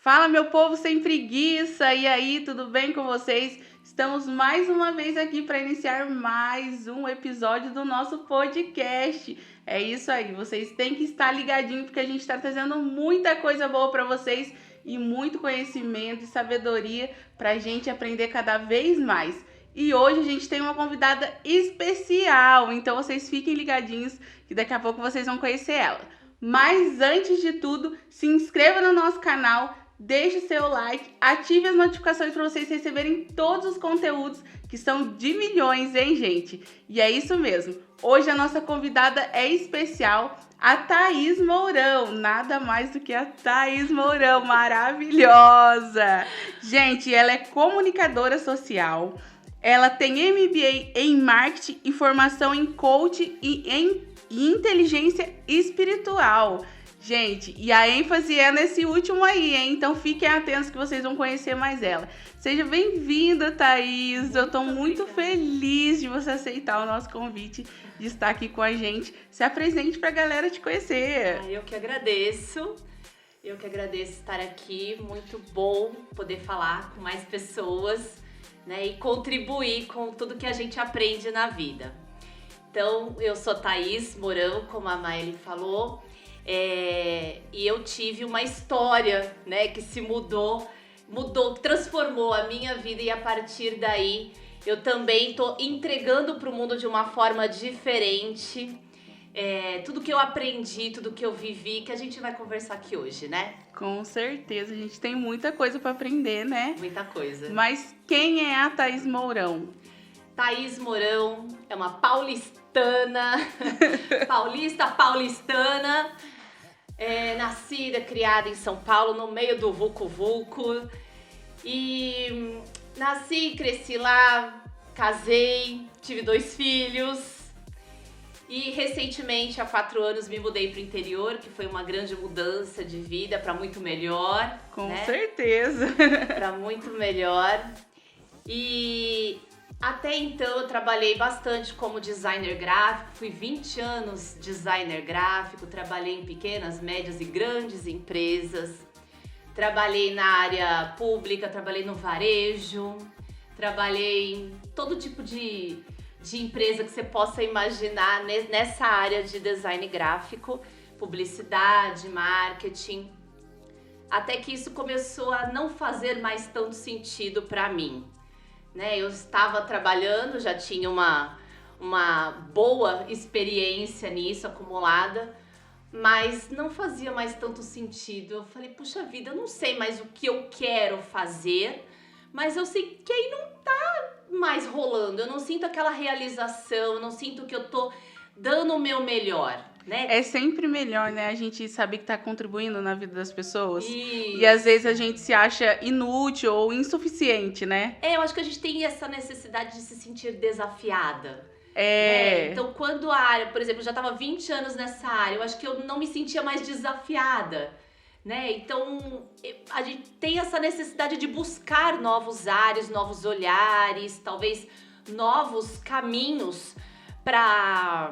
Fala, meu povo sem preguiça! E aí, tudo bem com vocês? Estamos mais uma vez aqui para iniciar mais um episódio do nosso podcast. É isso aí, vocês têm que estar ligadinhos porque a gente está trazendo muita coisa boa para vocês e muito conhecimento e sabedoria para a gente aprender cada vez mais. E hoje a gente tem uma convidada especial, então vocês fiquem ligadinhos que daqui a pouco vocês vão conhecer ela. Mas antes de tudo, se inscreva no nosso canal, deixe seu like, ative as notificações para vocês receberem todos os conteúdos que são de milhões, hein, gente? E é isso mesmo. Hoje a nossa convidada é especial, a Thaís Mourão. Nada mais do que a Thaís Mourão, maravilhosa! Gente, ela é comunicadora social, ela tem MBA em marketing e formação em coaching e em inteligência espiritual. Gente, e a ênfase é nesse último aí, hein? Então fiquem atentos que vocês vão conhecer mais ela. Seja bem-vinda, Thaís. Eu tô muito feliz de você aceitar o nosso convite de estar aqui com a gente. Se apresente pra galera te conhecer. Eu que agradeço. Estar aqui. Muito bom poder falar com mais pessoas, né? E contribuir com tudo que a gente aprende na vida. Então, eu sou Thaís Mourão, como a Maeli falou. E eu tive uma história, né, que se mudou, transformou a minha vida e a partir daí eu também tô entregando para o mundo de uma forma diferente. Tudo que eu aprendi, tudo que eu vivi, que a gente vai conversar aqui hoje, né? Com certeza, a gente tem muita coisa para aprender, né? Muita coisa. Mas quem é a Thaís Mourão? Thaís Mourão é uma paulistana, paulistana. Nascida, criada em São Paulo, no meio do vucu-vucu. E nasci, cresci lá, casei, tive 2 filhos. E recentemente, há 4 anos, me mudei para o interior, que foi uma grande mudança de vida para muito melhor. Com certeza. Para muito melhor. E até então eu trabalhei bastante como designer gráfico, fui 20 anos designer gráfico, trabalhei em pequenas, médias e grandes empresas, trabalhei na área pública, trabalhei no varejo, trabalhei em todo tipo de empresa que você possa imaginar nessa área de design gráfico, publicidade, marketing, até que isso começou a não fazer mais tanto sentido para mim. Eu estava trabalhando, já tinha uma boa experiência nisso acumulada, mas não fazia mais tanto sentido. Eu falei, puxa vida, eu não sei mais o que eu quero fazer, mas eu sei que aí não tá mais rolando. Eu não sinto aquela realização, eu não sinto que eu tô dando o meu melhor. É sempre melhor, né? A gente saber que tá contribuindo na vida das pessoas. Isso. E às vezes a gente se acha inútil ou insuficiente, né? Eu acho que a gente tem essa necessidade de se sentir desafiada. Então, quando a área, por exemplo, eu já tava 20 anos nessa área, eu acho que eu não me sentia mais desafiada, né? Então, a gente tem essa necessidade de buscar novos ares, novos olhares, talvez novos caminhos para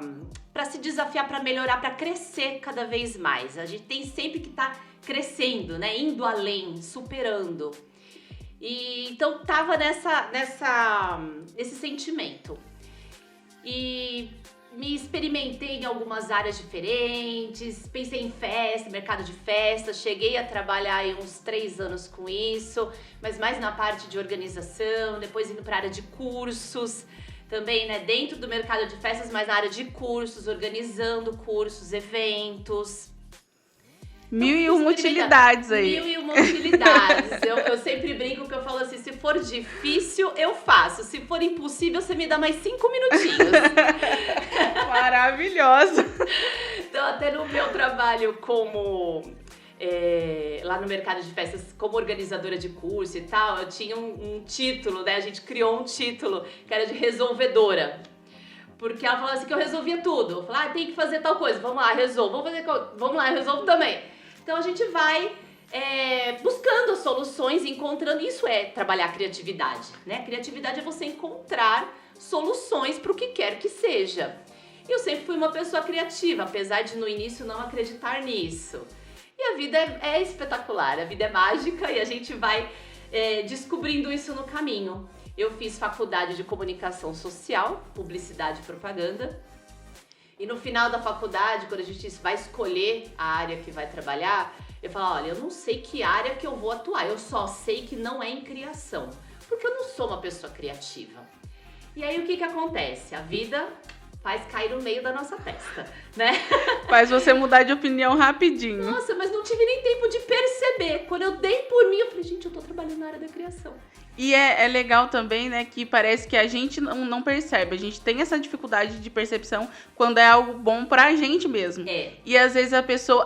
se desafiar, para melhorar, para crescer cada vez mais. A gente tem sempre que estar crescendo, né? Indo além, superando. E então tava nesse sentimento. E me experimentei em algumas áreas diferentes, pensei em festa, mercado de festas, cheguei a trabalhar aí uns 3 anos com isso, mas mais na parte de organização, depois indo para a área de cursos. Também, né, dentro do mercado de festas, mas na área de cursos, organizando cursos, eventos. Mil e uma utilidades aí. Mil e uma utilidades. Eu sempre brinco que eu falo assim, se for difícil, eu faço. Se for impossível, você me dá mais 5 minutinhos. Maravilhosa. Então, até no meu trabalho como... lá no mercado de festas, como organizadora de curso e tal, eu tinha um título, né? A gente criou um título que era de resolvedora. Porque ela falava assim que eu resolvia tudo. Eu falava, tem que fazer tal coisa, vamos lá, resolvo. Vamos lá, eu resolvo também. Então a gente vai buscando as soluções, encontrando. Isso é trabalhar a criatividade, né? Criatividade é você encontrar soluções para o que quer que seja. Eu sempre fui uma pessoa criativa, apesar de no início não acreditar nisso. E E a vida é espetacular, a vida é mágica e a gente vai descobrindo isso no caminho. Eu fiz faculdade de comunicação social, publicidade e propaganda. E no final da faculdade, quando a gente vai escolher a área que vai trabalhar, eu falo, olha, eu não sei que área que eu vou atuar, eu só sei que não é em criação, porque eu não sou uma pessoa criativa. E aí o que acontece? A vida faz cair no meio da nossa testa, né? Faz você mudar de opinião rapidinho. Nossa, mas não tive nem tempo de perceber. Quando eu dei por mim, eu falei, gente, eu tô trabalhando na área da criação. E é legal também, né, que parece que a gente não percebe. A gente tem essa dificuldade de percepção quando é algo bom pra gente mesmo. E às vezes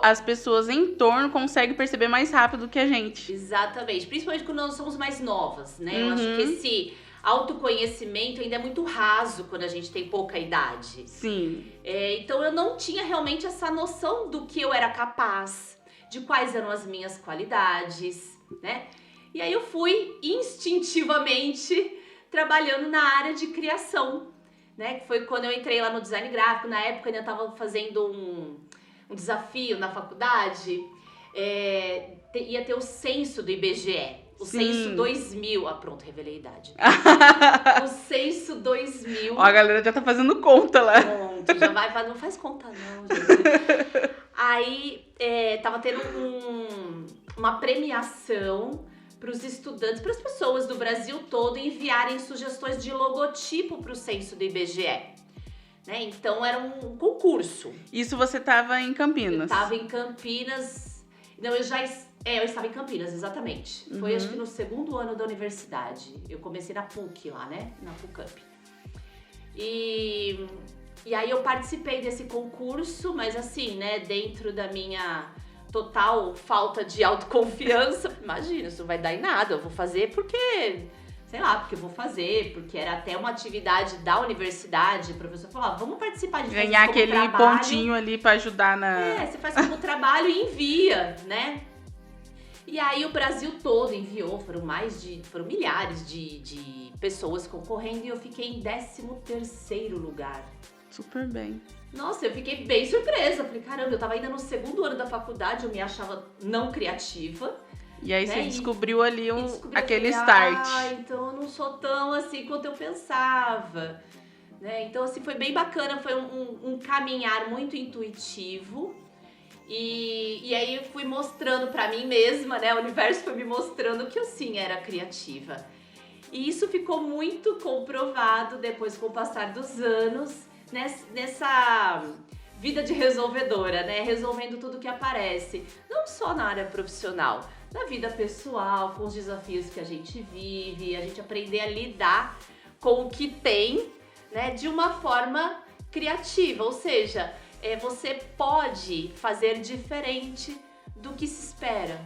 as pessoas em torno conseguem perceber mais rápido que a gente. Exatamente. Principalmente quando nós somos mais novas, né? Eu acho que esse autoconhecimento ainda é muito raso quando a gente tem pouca idade. Sim. Então eu não tinha realmente essa noção do que eu era capaz, de quais eram as minhas qualidades, né? E aí eu fui instintivamente trabalhando na área de criação, né? Que foi quando eu entrei lá no design gráfico. Na época eu ainda estava fazendo um desafio na faculdade. Ia ter o censo do IBGE. O censo 2000. Ah, pronto, revelei a idade. O censo 2000. Ó, a galera já tá fazendo conta lá. Pronto, já vai, não faz conta não, gente. Aí, tava tendo uma premiação para os estudantes, para as pessoas do Brasil todo enviarem sugestões de logotipo para o censo do IBGE. Né? Então, era um concurso. Isso você estava em Campinas? Eu estava em Campinas. Não, eu estava em Campinas, exatamente. Foi, acho que no segundo ano da universidade. Eu comecei na PUC lá, né? Na PUCamp. E aí eu participei desse concurso, mas assim, né? Dentro da minha total falta de autoconfiança. Imagina, isso não vai dar em nada. Eu vou fazer porque... Sei lá, porque eu vou fazer, porque era até uma atividade da universidade. O professor falou, vamos participar de ganhar aquele trabalho. Pontinho ali pra ajudar na... você faz como trabalho e envia, né? E aí o Brasil todo enviou, foram milhares de pessoas concorrendo e eu fiquei em 13º lugar. Super bem. Nossa, eu fiquei bem surpresa. Falei, caramba, eu tava ainda no segundo ano da faculdade, eu me achava não criativa. E aí você descobriu ali aquele start. start. Então eu não sou tão assim quanto eu pensava. Né? Então assim, foi bem bacana, foi um caminhar muito intuitivo. E aí eu fui mostrando pra mim mesma, né? O universo foi me mostrando que eu sim era criativa. E isso ficou muito comprovado depois com o passar dos anos, nessa vida de resolvedora, né? Resolvendo tudo que aparece. Não só na área profissional, na vida pessoal, com os desafios que a gente vive, a gente aprender a lidar com o que tem, né? De uma forma criativa, ou seja, você pode fazer diferente do que se espera.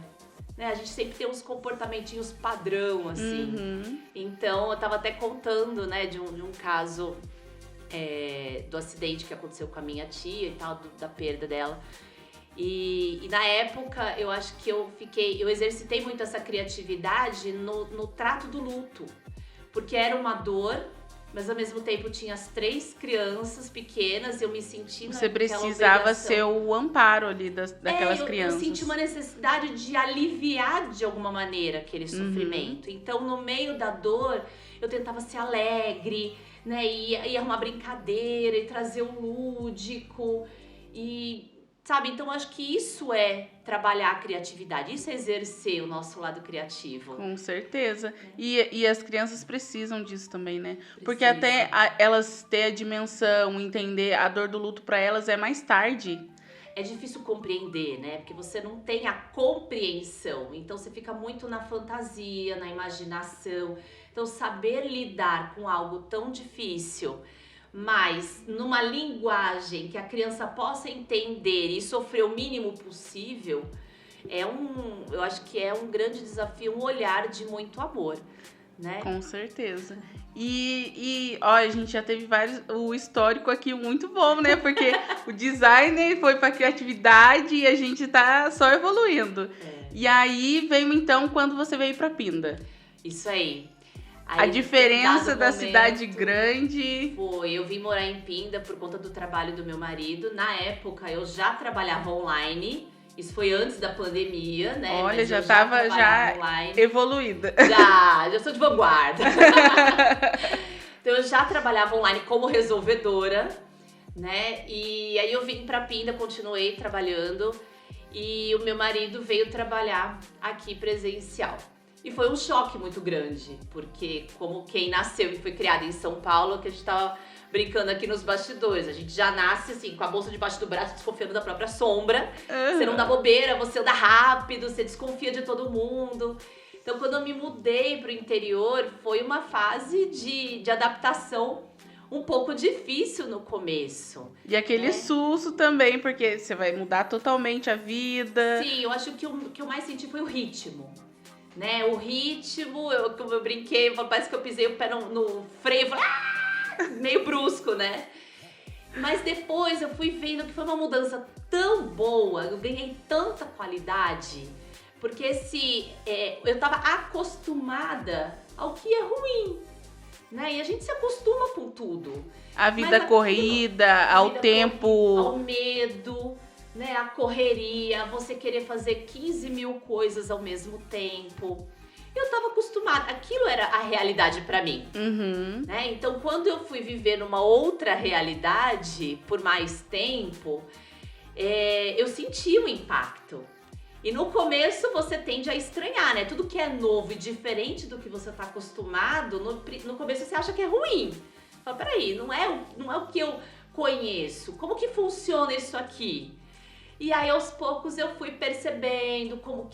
Né? A gente sempre tem uns comportamentinhos padrão, assim. Então, eu tava até contando, né, de um caso do acidente que aconteceu com a minha tia e tal, da perda dela. E na época, eu acho que eu exercitei muito essa criatividade no trato do luto. Porque era uma dor, mas ao mesmo tempo tinha as 3 crianças pequenas, eu me senti Você precisava ser o amparo ali daquelas crianças. Eu senti uma necessidade de aliviar de alguma maneira aquele sofrimento. Então, no meio da dor, eu tentava ser alegre, né? E arrumar brincadeira e trazer o lúdico. Sabe, então acho que isso é trabalhar a criatividade, isso é exercer o nosso lado criativo. Com certeza. E as crianças precisam disso também, né? Porque até elas ter a dimensão, entender a dor do luto para elas é mais tarde. É difícil compreender, né? Porque você não tem a compreensão, então você fica muito na fantasia, na imaginação. Então saber lidar com algo tão difícil, mas numa linguagem que a criança possa entender e sofrer o mínimo possível, eu acho que é um grande desafio, um olhar de muito amor, né? Com certeza. E ó, a gente já teve o histórico aqui muito bom, né? Porque o designer foi pra criatividade e a gente tá só evoluindo. E aí veio então quando você veio pra Pinda. Isso aí. A diferença da cidade grande. Foi, eu vim morar em Pinda por conta do trabalho do meu marido. Na época eu já trabalhava online, Isso foi antes da pandemia, né? Olha, mas já eu tava trabalhava online. evoluída. Já sou de vanguarda. Então eu já trabalhava online como resolvedora, né? E aí eu vim pra Pinda, continuei trabalhando e o meu marido veio trabalhar aqui presencial. E foi um choque muito grande, porque como quem nasceu e foi criada em São Paulo, que a gente tava brincando aqui nos bastidores, a gente já nasce assim, com a bolsa debaixo do braço, desconfiando da própria sombra. Você não dá bobeira, você anda rápido, você desconfia de todo mundo. Então, quando eu me mudei pro interior, foi uma fase de adaptação um pouco difícil no começo. E aquele susto também, porque você vai mudar totalmente a vida. Sim, eu acho que o que eu mais senti foi o ritmo. Né? O ritmo, como eu brinquei, parece que eu pisei o pé no freio, meio brusco, né? Mas depois eu fui vendo que foi uma mudança tão boa, eu ganhei tanta qualidade, porque eu tava acostumada ao que é ruim, né? E a gente se acostuma com tudo. A vida corrida, ao tempo... Ao medo, né? A correria, você querer fazer 15 mil coisas ao mesmo tempo. Eu tava acostumada, aquilo era a realidade pra mim, né? Então, quando eu fui viver numa outra realidade por mais tempo, eu senti o impacto. E no começo você tende a estranhar, né? Tudo que é novo e diferente do que você tá acostumado, no começo você acha que é ruim. Fala, peraí, não é o que eu conheço. Como que funciona isso aqui? E aí, aos poucos, eu fui percebendo como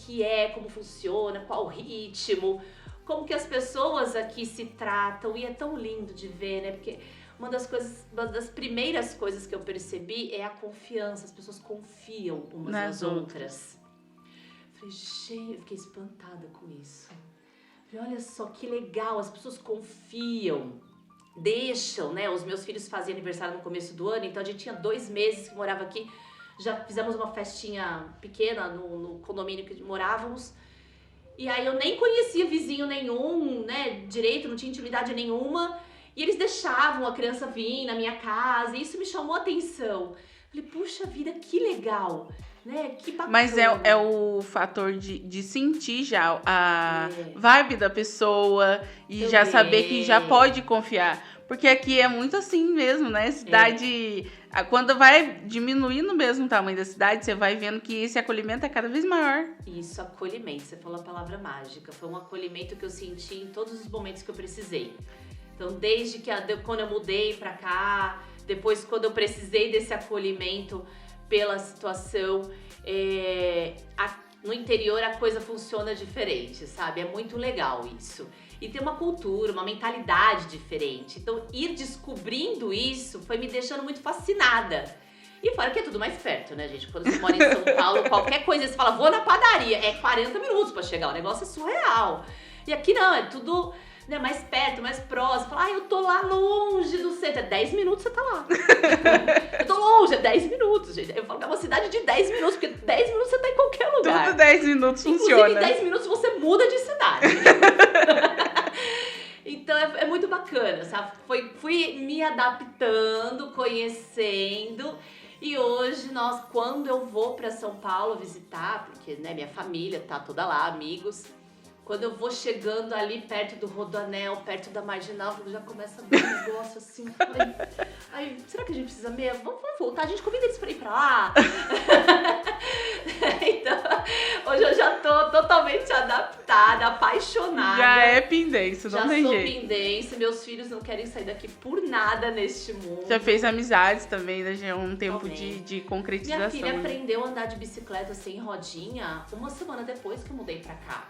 funciona, qual o ritmo, como que as pessoas aqui se tratam. E é tão lindo de ver, né? Porque uma das primeiras coisas que eu percebi é a confiança. As pessoas confiam umas nas outras. Falei, gente, eu fiquei espantada com isso. Falei, olha só que legal, as pessoas confiam. Deixam, né? Os meus filhos faziam aniversário no começo do ano, então a gente tinha 2 meses que morava aqui. Já fizemos uma festinha pequena no condomínio que morávamos. E aí eu nem conhecia vizinho nenhum, né, direito, não tinha intimidade nenhuma. E eles deixavam a criança vir na minha casa, e isso me chamou a atenção. Falei, puxa vida, que legal, né, que bacana. Mas é o fator de sentir já a vibe da pessoa e já saber que já pode confiar. Porque aqui é muito assim mesmo, né? Cidade... Quando vai diminuindo mesmo o tamanho da cidade, você vai vendo que esse acolhimento é cada vez maior. Isso, acolhimento. Você falou a palavra mágica. Foi um acolhimento que eu senti em todos os momentos que eu precisei. Então, desde quando eu mudei pra cá, depois quando eu precisei desse acolhimento pela situação, no interior a coisa funciona diferente, sabe? É muito legal isso. E tem uma cultura, uma mentalidade diferente. Então, ir descobrindo isso foi me deixando muito fascinada. E fora que é tudo mais perto, né, gente? Quando você mora em São Paulo, qualquer coisa, você fala, vou na padaria. É 40 minutos pra chegar, o negócio é surreal. E aqui não, é tudo, né, mais perto, mais próximo. Fala, eu tô lá longe do centro. É 10 minutos você tá lá. Eu tô longe, é 10 minutos, gente. Eu falo que é uma cidade de 10 minutos, porque 10 minutos você tá em qualquer lugar. Tudo 10 minutos Inclusive, funciona. Em 10 minutos você muda de cidade. Então é muito bacana, sabe? Fui me adaptando, conhecendo. E hoje, quando eu vou pra São Paulo visitar, porque, né, minha família tá toda lá, amigos. Quando eu vou chegando ali perto do Rodoanel, perto da Marginal, já começa a ver um negócio assim. Falei, será que a gente precisa mesmo? Vamos voltar, a gente convida eles pra ir pra lá. Então, hoje eu já tô totalmente adaptada, apaixonada. Já é pindense, não tem jeito. Já sou pindense, meus filhos não querem sair daqui por nada neste mundo. Já fez amizades também, né? Já é um tempo de concretização. Minha filha aprendeu a andar de bicicleta sem rodinha 1 semana depois que eu mudei pra cá.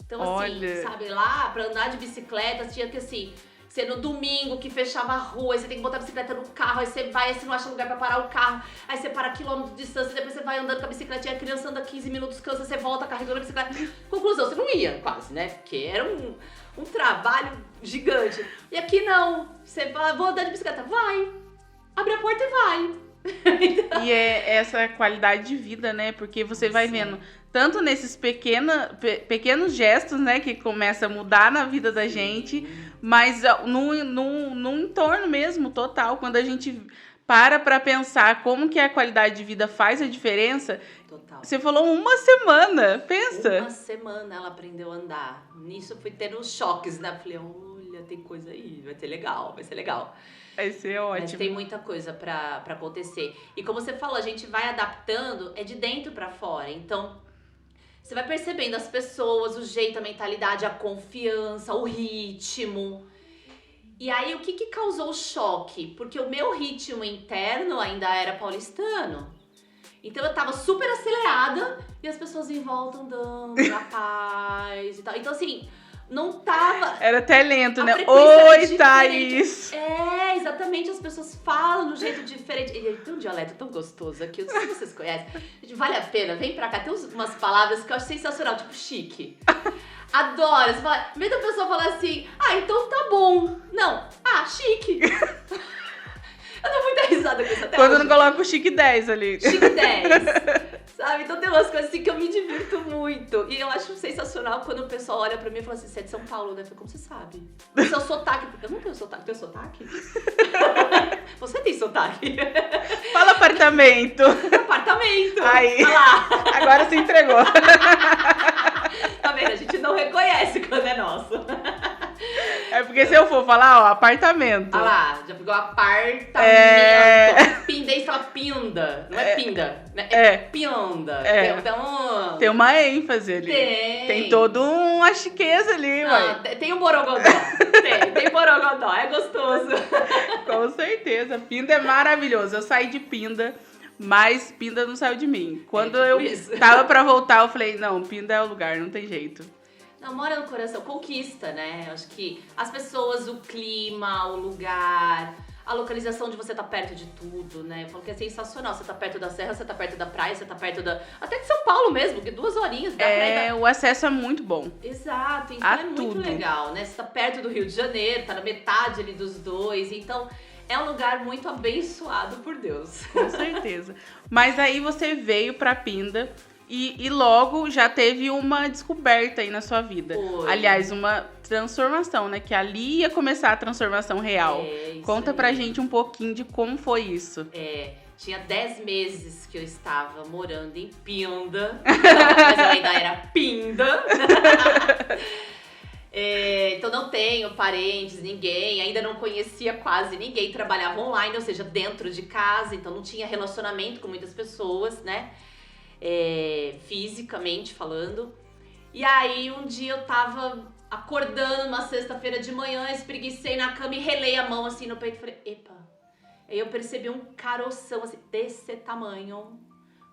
Então, assim, sabe, lá pra andar de bicicleta, tinha que, assim, ser no domingo que fechava a rua, aí você tem que botar a bicicleta no carro, aí você vai, aí você não acha lugar pra parar o carro, aí você para quilômetros de distância, depois você vai andando com a bicicleta, e a criança anda 15 minutos, cansa, você volta carregando a bicicleta. Conclusão, você não ia quase, né? Porque era um trabalho gigante. E aqui não, você fala, vou andar de bicicleta, vai, abre a porta e vai. Então... E é essa qualidade de vida, né? Porque você vai vendo tanto nesses pequenos gestos, né? Que começa a mudar na vida da gente, mas no entorno mesmo, total. Quando a gente pra pensar como que a qualidade de vida faz a diferença. Total. Você falou 1 semana, pensa. 1 semana ela aprendeu a andar. Nisso eu fui tendo uns choques, né? Falei, olha, tem coisa aí, vai ser legal. Vai ser ótimo. Mas tem muita coisa pra acontecer. E como você falou, a gente vai adaptando, é de dentro pra fora. Então, você vai percebendo as pessoas, o jeito, a mentalidade, a confiança, o ritmo. E aí, o que causou o choque? Porque o meu ritmo interno ainda era paulistano. Então, eu tava super acelerada e as pessoas em volta andando na paz e tal. Então, assim, não tava... Era até lento, né? frequência Oi, era diferente. Thaís! É, exatamente, as pessoas falam de um jeito diferente. E tem um dialeto tão gostoso aqui, eu não sei se vocês conhecem. Gente, vale a pena, vem pra cá. Tem umas palavras que eu acho sensacional, tipo chique. Adoro. Você fala, meio da pessoa falar assim, então tá bom. Não, chique. Eu dou muita risada com isso até Quando hoje. eu não coloco o chique 10 ali. Chique 10. Sabe? Então tem umas coisas assim que eu me divirto muito. E eu acho sensacional quando o pessoal olha pra mim e fala assim, você é de São Paulo, né? Eu falo, como você sabe? O seu sotaque. Eu não tenho sotaque. Tenho sotaque? Você tem sotaque. Fala apartamento. Apartamento. Aí. Olha lá. Agora você entregou. Tá vendo? A gente não reconhece quando é nosso. É porque se eu for falar, apartamento. Olha lá, já pegou apartamento. Pindei fala pinda. Não é pinda. Né? É pinda. Então, tem uma ênfase ali. Tem todo uma chiqueza ali, ué. Tem um borogodó. tem borogodó. É gostoso. Com certeza. Pinda é maravilhoso. Eu saí de Pinda, mas Pinda não saiu de mim. Quando tava pra voltar, eu falei, não, Pinda é o lugar, não tem jeito. Não, mora no coração, conquista, né? Eu acho que as pessoas, o clima, o lugar, a localização de você tá perto de tudo, né? Eu falo que é sensacional. Você tá perto da serra, você tá perto da praia, você tá perto até de São Paulo mesmo, que 2 horinhas dá pra ir. O acesso é muito bom. Exato, então é muito legal, né? Você tá perto do Rio de Janeiro, tá na metade ali dos dois, então é um lugar muito abençoado por Deus. Com certeza. Mas aí você veio pra Pinda. E logo já teve uma descoberta aí na sua vida. Foi. Aliás, uma transformação, né? Que ali ia começar a transformação real. Conta pra gente um pouquinho de como foi isso. Tinha 10 meses que eu estava morando em Pinda. Mas eu ainda era Pinda. Então não tenho parentes, ninguém. Ainda não conhecia quase ninguém. Trabalhava online, ou seja, dentro de casa. Então não tinha relacionamento com muitas pessoas, né? Fisicamente falando. E aí um dia eu tava acordando uma sexta-feira de manhã, espreguicei na cama e relei a mão assim no peito e falei, epa. Aí eu percebi um caroção assim, desse tamanho,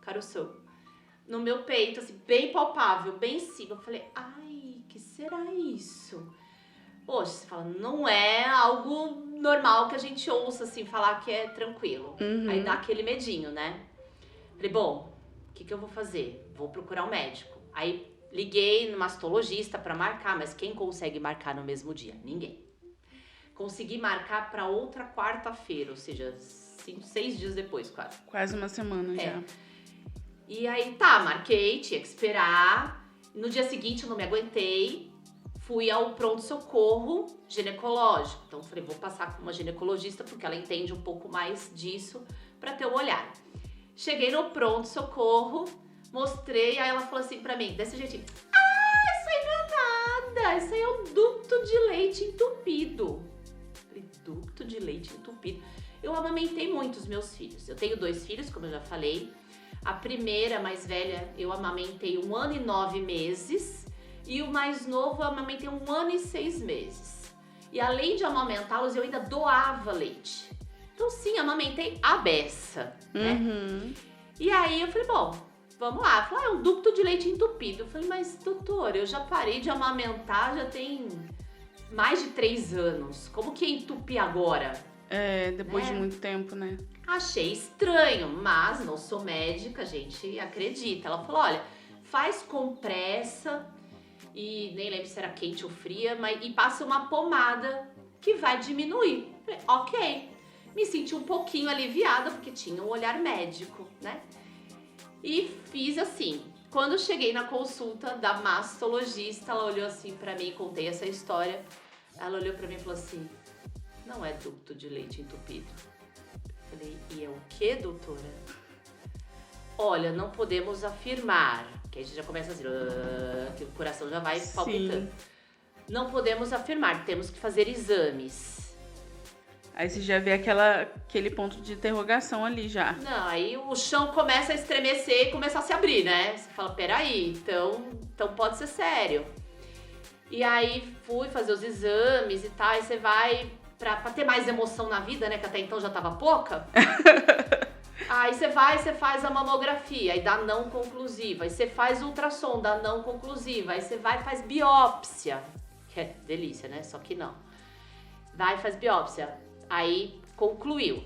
caroção, no meu peito, assim, bem palpável, bem em cima. Eu falei, ai, que será isso? Poxa, você fala, não é algo normal que a gente ouça assim, falar que é tranquilo. Aí dá aquele medinho, né? Falei, bom, o que eu vou fazer? Vou procurar um médico. Aí liguei no mastologista pra marcar, mas quem consegue marcar no mesmo dia? Ninguém. Consegui marcar pra outra quarta-feira, ou seja, 6 dias depois, quase. Quase uma semana já. E aí, marquei, tinha que esperar. No dia seguinte eu não me aguentei, fui ao pronto-socorro ginecológico. Então falei, vou passar com uma ginecologista, porque ela entende um pouco mais disso, pra ter um olhar. Cheguei no pronto-socorro, mostrei, aí ela falou assim pra mim, desse jeitinho. Isso aí não é nada, isso aí é um ducto de leite entupido. Falei, ducto de leite entupido? Eu amamentei muito os meus filhos. Eu tenho 2 filhos, como eu já falei. A primeira, mais velha, eu amamentei 1 ano e 9 meses. E o mais novo, eu amamentei 1 ano e 6 meses. E além de amamentá-los, eu ainda doava leite. Então sim, amamentei a beça, né? E aí eu falei, bom, vamos lá. Falei, é um ducto de leite entupido. Eu falei, mas doutor, eu já parei de amamentar, já tem mais de 3 anos. Como que ia entupir agora? Depois de muito tempo, né? Achei estranho, mas não sou médica, a gente acredita. Ela falou, olha, faz compressa, e nem lembro se era quente ou fria, e passa uma pomada que vai diminuir. Falei, ok. Me senti um pouquinho aliviada, porque tinha um olhar médico, né? E fiz assim. Quando eu cheguei na consulta da mastologista, ela olhou assim pra mim, contei essa história. Ela olhou pra mim e falou assim, não é ducto de leite entupido. Falei, e é o quê, doutora? Olha, não podemos afirmar. Que a gente já começa assim, que o coração já vai palpitando. Não podemos afirmar, temos que fazer exames. Aí você já vê aquele ponto de interrogação ali já. Não, aí o chão começa a estremecer e começa a se abrir, né? Você fala, peraí, então pode ser sério. E aí fui fazer os exames e tal, aí você vai pra ter mais emoção na vida, né? Que até então já tava pouca. Aí você faz a mamografia, aí dá não conclusiva. Aí você faz ultrassom, dá não conclusiva. Aí você vai e faz biópsia. Que é delícia, né? Só que não. Vai e faz biópsia. Aí concluiu.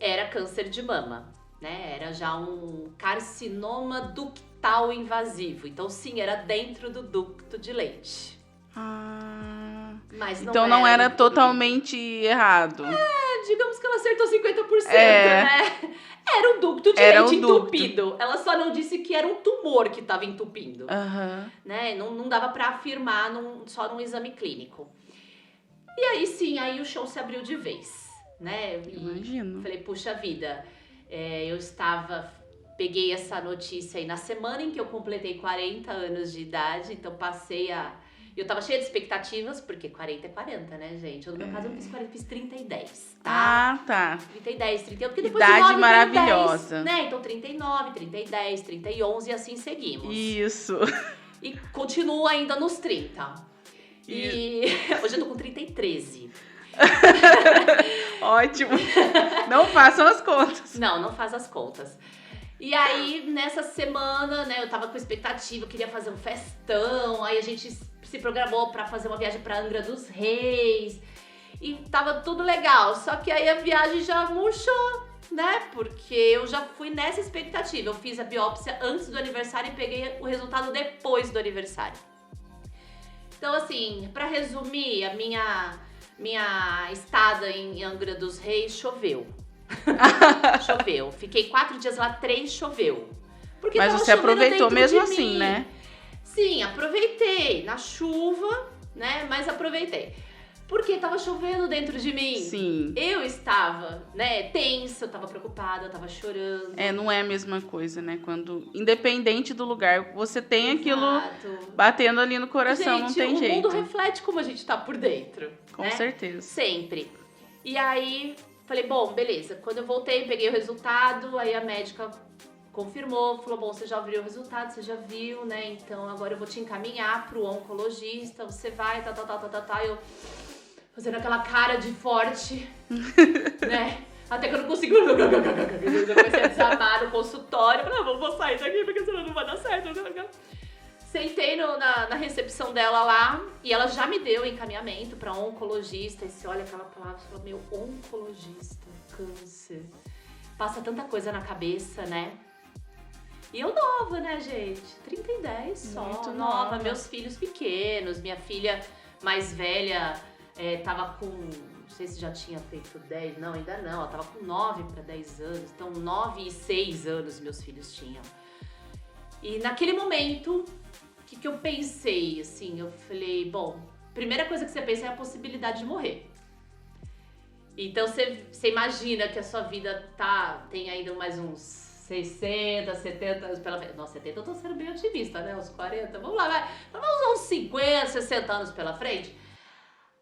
Era câncer de mama, né? Era já um carcinoma ductal invasivo. Então, sim, era dentro do ducto de leite. Mas então não era totalmente errado. Digamos que ela acertou 50%, né? Era um ducto de leite entupido. Ela só não disse que era um tumor que estava entupindo. Né? Não dava pra afirmar só num exame clínico. E aí sim, aí o chão se abriu de vez, né? Imagino. Falei, puxa vida, peguei essa notícia aí na semana em que eu completei 40 anos de idade, então eu tava cheia de expectativas, porque 40 é 40, né, gente? Eu, no meu caso, eu não fiz 40, fiz 30 e 10, tá? Tá. 30 e 10, 31, porque depois idade de 9 maravilhosa. 10, né? Então 39, 30 e 10, 30 e 11 e assim seguimos. Isso. E continuo ainda nos 30. E hoje eu tô com 30 e 13. Ótimo. Não façam as contas. Não faz as contas. E aí, nessa semana, né, eu tava com expectativa, eu queria fazer um festão, aí a gente se programou pra fazer uma viagem pra Angra dos Reis, e tava tudo legal, só que aí a viagem já murchou, né, porque eu já fui nessa expectativa, eu fiz a biópsia antes do aniversário e peguei o resultado depois do aniversário. Então, assim, pra resumir, a minha estada em Angra dos Reis choveu. Choveu. Fiquei 4 dias lá, 3 choveu. Porque mas você aproveitou mesmo assim, né? Sim, aproveitei. Na chuva, né? Mas aproveitei. Porque tava chovendo dentro de mim. Sim. Eu estava, né, tensa, eu tava preocupada, eu tava chorando. Não é a mesma coisa, né? Quando, independente do lugar, você tem aquilo batendo ali no coração, gente, não tem jeito. O mundo reflete como a gente tá por dentro. Com certeza. Sempre. E aí, falei, bom, beleza. Quando eu voltei, peguei o resultado, aí a médica confirmou, falou, bom, você já viu o resultado, você já viu, né? Então agora eu vou te encaminhar pro oncologista, você vai, eu fazendo aquela cara de forte, né? Até que eu não consigo. Eu comecei a desarmar no consultório. Falei, vou sair daqui porque senão não vai dar certo. Sentei na recepção dela lá e ela já me deu encaminhamento pra oncologista. E você olha aquela palavra e fala, meu, oncologista, câncer. Passa tanta coisa na cabeça, né? E eu nova, né, gente? 30 e 10 só. Muito nova. Meus filhos pequenos. Minha filha mais velha tava com... Não sei se já tinha feito 10. Não, ainda não. Ela tava com 9 para 10 anos. Então, 9 e 6 anos meus filhos tinham. E naquele momento, o que eu pensei? Assim, eu falei, bom, primeira coisa que você pensa é a possibilidade de morrer. Então, você imagina que a sua vida tem ainda mais uns 60, 70 anos pela frente. Nossa, 70 eu tô sendo bem otimista, né? Uns 40, vamos lá, vai. Vamos uns 50, 60 anos pela frente.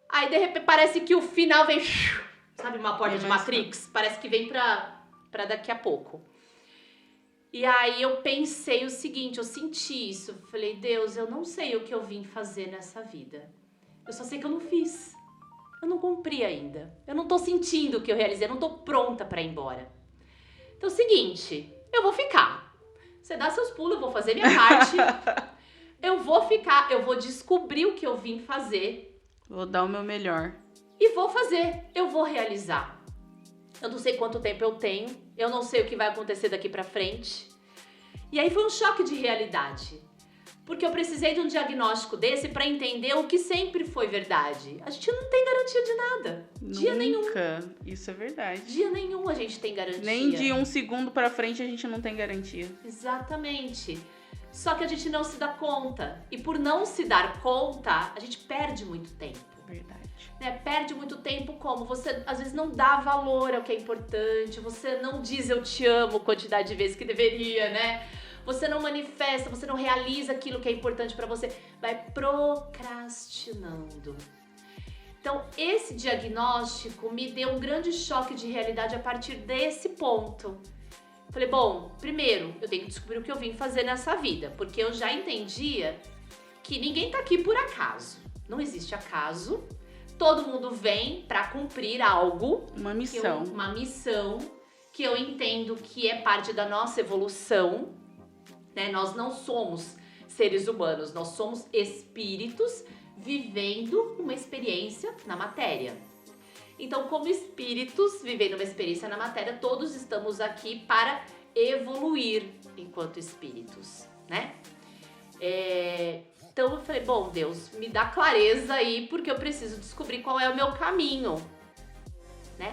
Aí, de repente, parece que o final vem... Sabe uma porta de Matrix? Parece que vem pra daqui a pouco. E aí, eu pensei o seguinte, eu senti isso. Falei, Deus, eu não sei o que eu vim fazer nessa vida. Eu só sei que eu não fiz. Eu não cumpri ainda. Eu não tô sentindo o que eu realizei. Eu não tô pronta pra ir embora. Então, é o seguinte, eu vou ficar. Você dá seus pulos, eu vou fazer minha parte. Eu vou ficar, eu vou descobrir o que eu vim fazer. Vou dar o meu melhor. E vou fazer, eu vou realizar. Eu não sei quanto tempo eu tenho, eu não sei o que vai acontecer daqui pra frente. E aí foi um choque de realidade. Porque eu precisei de um diagnóstico desse pra entender o que sempre foi verdade. A gente não tem garantia de nada. Dia nenhum. Nunca. Isso é verdade. Dia nenhum a gente tem garantia. Nem de um segundo pra frente a gente não tem garantia. Exatamente. Só que a gente não se dá conta. E por não se dar conta, a gente perde muito tempo. Verdade. Né? Perde muito tempo como? Você às vezes não dá valor ao que é importante, você não diz eu te amo quantidade de vezes que deveria, né? Você não manifesta, você não realiza aquilo que é importante pra você, vai procrastinando. Então, esse diagnóstico me deu um grande choque de realidade a partir desse ponto. Falei, bom, primeiro, eu tenho que descobrir o que eu vim fazer nessa vida, porque eu já entendia que ninguém tá aqui por acaso. Não existe acaso. Todo mundo vem pra cumprir algo. Uma missão. Uma missão que eu entendo que é parte da nossa evolução. Né? Nós não somos seres humanos, nós somos espíritos vivendo uma experiência na matéria. Então, como espíritos vivendo uma experiência na matéria, todos estamos aqui para evoluir enquanto espíritos, né? Então eu falei, bom, Deus, me dá clareza aí, porque eu preciso descobrir qual é o meu caminho, né?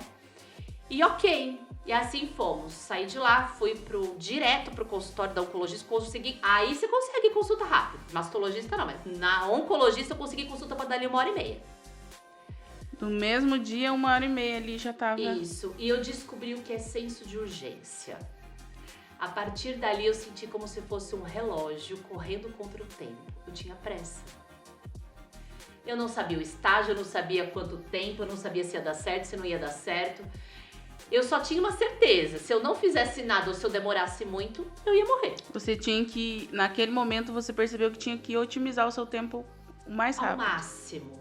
E ok, e assim fomos. Saí de lá, fui direto pro consultório da oncologista, consegui. Aí você consegue consulta rápida. Mastologista não, mas na oncologista eu consegui consulta pra dali 1h30. No mesmo dia, 1h30 ali já tava... Isso, e eu descobri o que é senso de urgência. A partir dali eu senti como se fosse um relógio correndo contra o tempo. Eu tinha pressa. Eu não sabia o estágio, eu não sabia quanto tempo, eu não sabia se ia dar certo, se não ia dar certo. Eu só tinha uma certeza, se eu não fizesse nada ou se eu demorasse muito, eu ia morrer. Você tinha que, naquele momento, você percebeu que tinha que otimizar o seu tempo o mais rápido. Ao máximo.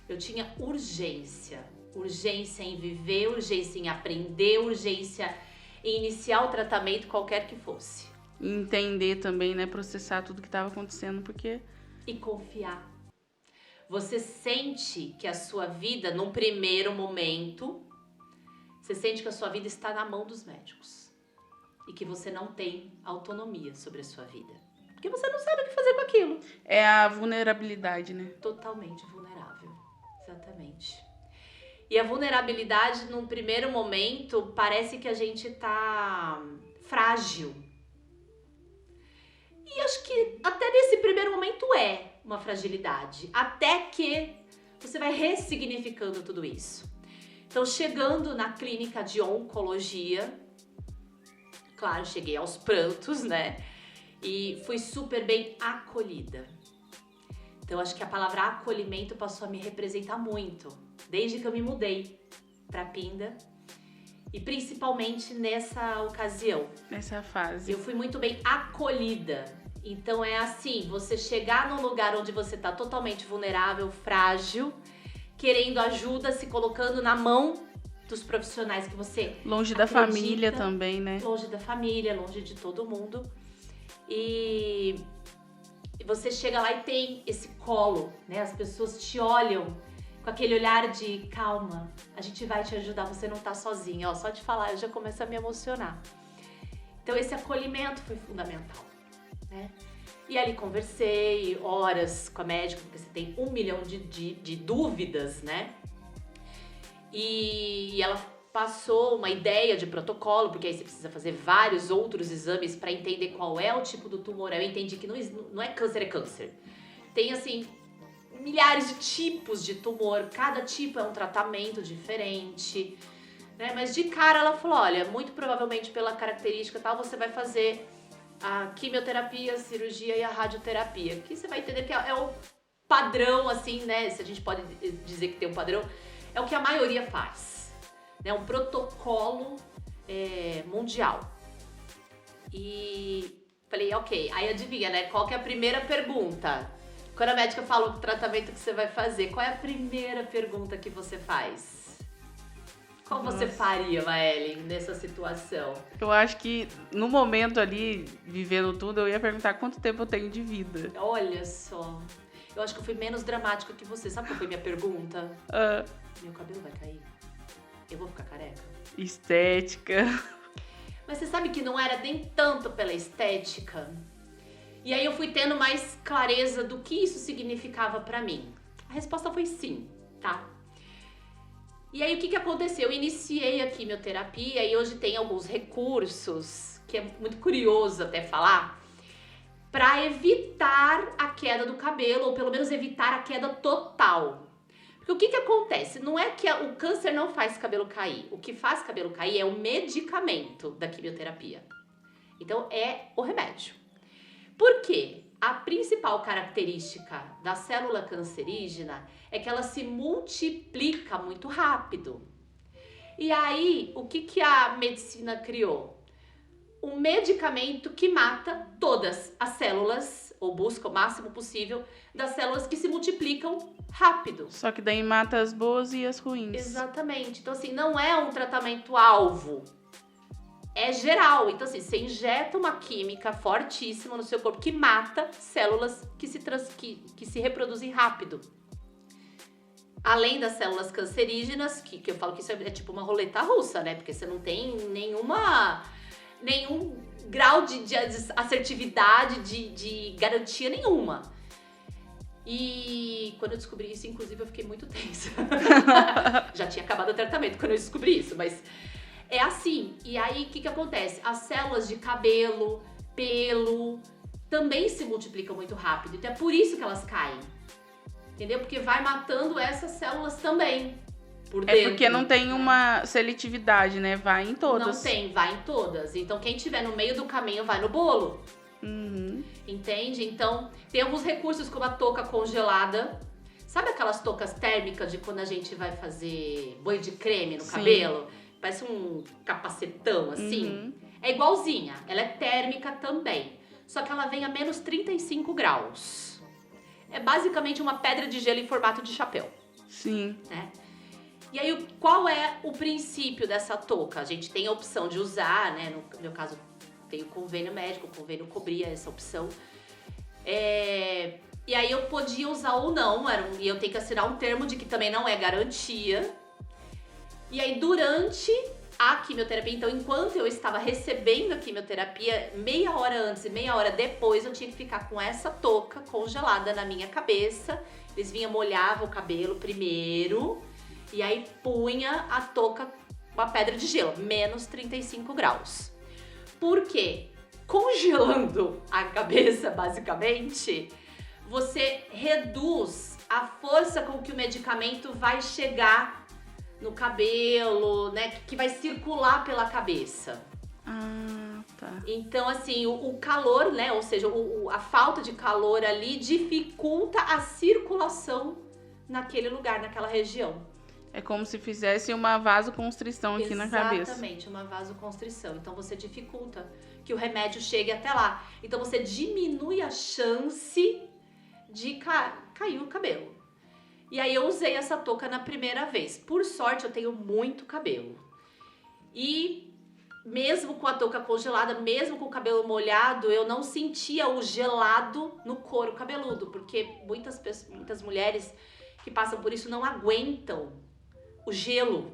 Eu tinha urgência. Urgência em viver, urgência em aprender, urgência em iniciar o tratamento, qualquer que fosse. E entender também, né? Processar tudo que estava acontecendo, porque... E confiar. Você sente que a sua vida, num primeiro momento... Você sente que a sua vida está na mão dos médicos e que você não tem autonomia sobre a sua vida. Porque você não sabe o que fazer com aquilo. É a vulnerabilidade, né? Totalmente vulnerável. Exatamente. E a vulnerabilidade, num primeiro momento, parece que a gente tá frágil. E acho que até nesse primeiro momento é uma fragilidade. Até que você vai ressignificando tudo isso. Então, chegando na clínica de oncologia, claro, cheguei aos prantos, né? E fui super bem acolhida. Então, acho que a palavra acolhimento passou a me representar muito, desde que eu me mudei para Pinda. E principalmente nessa ocasião. Nessa fase. Eu fui muito bem acolhida. Então, é assim, você chegar num lugar onde você tá totalmente vulnerável, frágil... querendo ajuda, se colocando na mão dos profissionais que você longe da família também, né? Longe da família, longe de todo mundo. E você chega lá e tem esse colo, né? As pessoas te olham com aquele olhar de calma, a gente vai te ajudar, você não tá sozinha. Ó, só de falar eu já começo a me emocionar. Então esse acolhimento foi fundamental, né? E ali conversei horas com a médica, porque você tem 1 milhão de dúvidas, né? E ela passou uma ideia de protocolo, porque aí você precisa fazer vários outros exames para entender qual é o tipo do tumor. Eu entendi que não é câncer, é câncer. Tem, assim, milhares de tipos de tumor, cada tipo é um tratamento diferente, né? Mas de cara ela falou, olha, muito provavelmente pela característica tal, você vai fazer... a quimioterapia, a cirurgia e a radioterapia. Que você vai entender que é o padrão, assim, né? Se a gente pode dizer que tem um padrão, é o que a maioria faz. Né? Um protocolo mundial. E falei, ok. Aí adivinha, né? Qual que é a primeira pergunta? Quando a médica fala o tratamento que você vai fazer, qual é a primeira pergunta que você faz? Qual você faria, Maellen, nessa situação? Eu acho que no momento ali, vivendo tudo, eu ia perguntar quanto tempo eu tenho de vida. Olha só. Eu acho que eu fui menos dramática que você. Sabe qual foi minha pergunta? Meu cabelo vai cair? Eu vou ficar careca? Estética. Mas você sabe que não era nem tanto pela estética? E aí eu fui tendo mais clareza do que isso significava pra mim. A resposta foi sim, tá? E aí, o que aconteceu? Eu iniciei a quimioterapia e hoje tem alguns recursos, que é muito curioso até falar, para evitar a queda do cabelo, ou pelo menos evitar a queda total. Porque o que acontece? Não é que o câncer não faz cabelo cair. O que faz cabelo cair é o medicamento da quimioterapia. Então, é o remédio. Por quê? A principal característica da célula cancerígena é que ela se multiplica muito rápido. E aí, o que a medicina criou? Um medicamento que mata todas as células, ou busca o máximo possível, das células que se multiplicam rápido. Só que daí mata as boas e as ruins. Exatamente. Então, assim, não é um tratamento-alvo. É geral. Então, assim, você injeta uma química fortíssima no seu corpo que mata células que se reproduzem rápido. Além das células cancerígenas, que eu falo que isso é tipo uma roleta russa, né? Porque você não tem nenhum grau de assertividade, de garantia nenhuma. E quando eu descobri isso, inclusive, eu fiquei muito tensa. Já tinha acabado o tratamento quando eu descobri isso, mas é assim. E aí, o que acontece? As células de cabelo, pelo, também se multiplicam muito rápido. Então é por isso que elas caem. Entendeu? Porque vai matando essas células também. Por dentro. É porque não tem uma seletividade, né? Vai em todas. Não tem, vai em todas. Então quem tiver no meio do caminho vai no bolo. Uhum. Entende? Então tem alguns recursos como a touca congelada. Sabe aquelas toucas térmicas de quando a gente vai fazer banho de creme no cabelo? Parece um capacetão assim. Uhum. É igualzinha. Ela é térmica também. Só que ela vem a menos 35 graus. É basicamente uma pedra de gelo em formato de chapéu. Sim. Né? E aí, qual é o princípio dessa touca? A gente tem a opção de usar, né? No meu caso, tem o convênio médico, o convênio cobria essa opção. E aí eu podia usar ou não, e eu tenho que assinar um termo de que também não é garantia. E aí, durante a quimioterapia, então, enquanto eu estava recebendo a quimioterapia, meia hora antes e meia hora depois, eu tinha que ficar com essa touca congelada na minha cabeça. Eles vinham, molhavam o cabelo primeiro, e aí punha a touca com a pedra de gelo, menos 35 graus. Por quê? Congelando a cabeça, basicamente, você reduz a força com que o medicamento vai chegar no cabelo, né? Que vai circular pela cabeça. Ah, tá. Então, assim, o calor, né? Ou seja, a falta de calor ali dificulta a circulação naquele lugar, naquela região. É como se fizesse uma vasoconstrição aqui na cabeça. Exatamente, uma vasoconstrição. Então, você dificulta que o remédio chegue até lá. Então, você diminui a chance de cair o cabelo. E aí eu usei essa touca na primeira vez. Por sorte, eu tenho muito cabelo. E mesmo com a touca congelada, mesmo com o cabelo molhado, eu não sentia o gelado no couro cabeludo. Porque muitas mulheres que passam por isso não aguentam o gelo.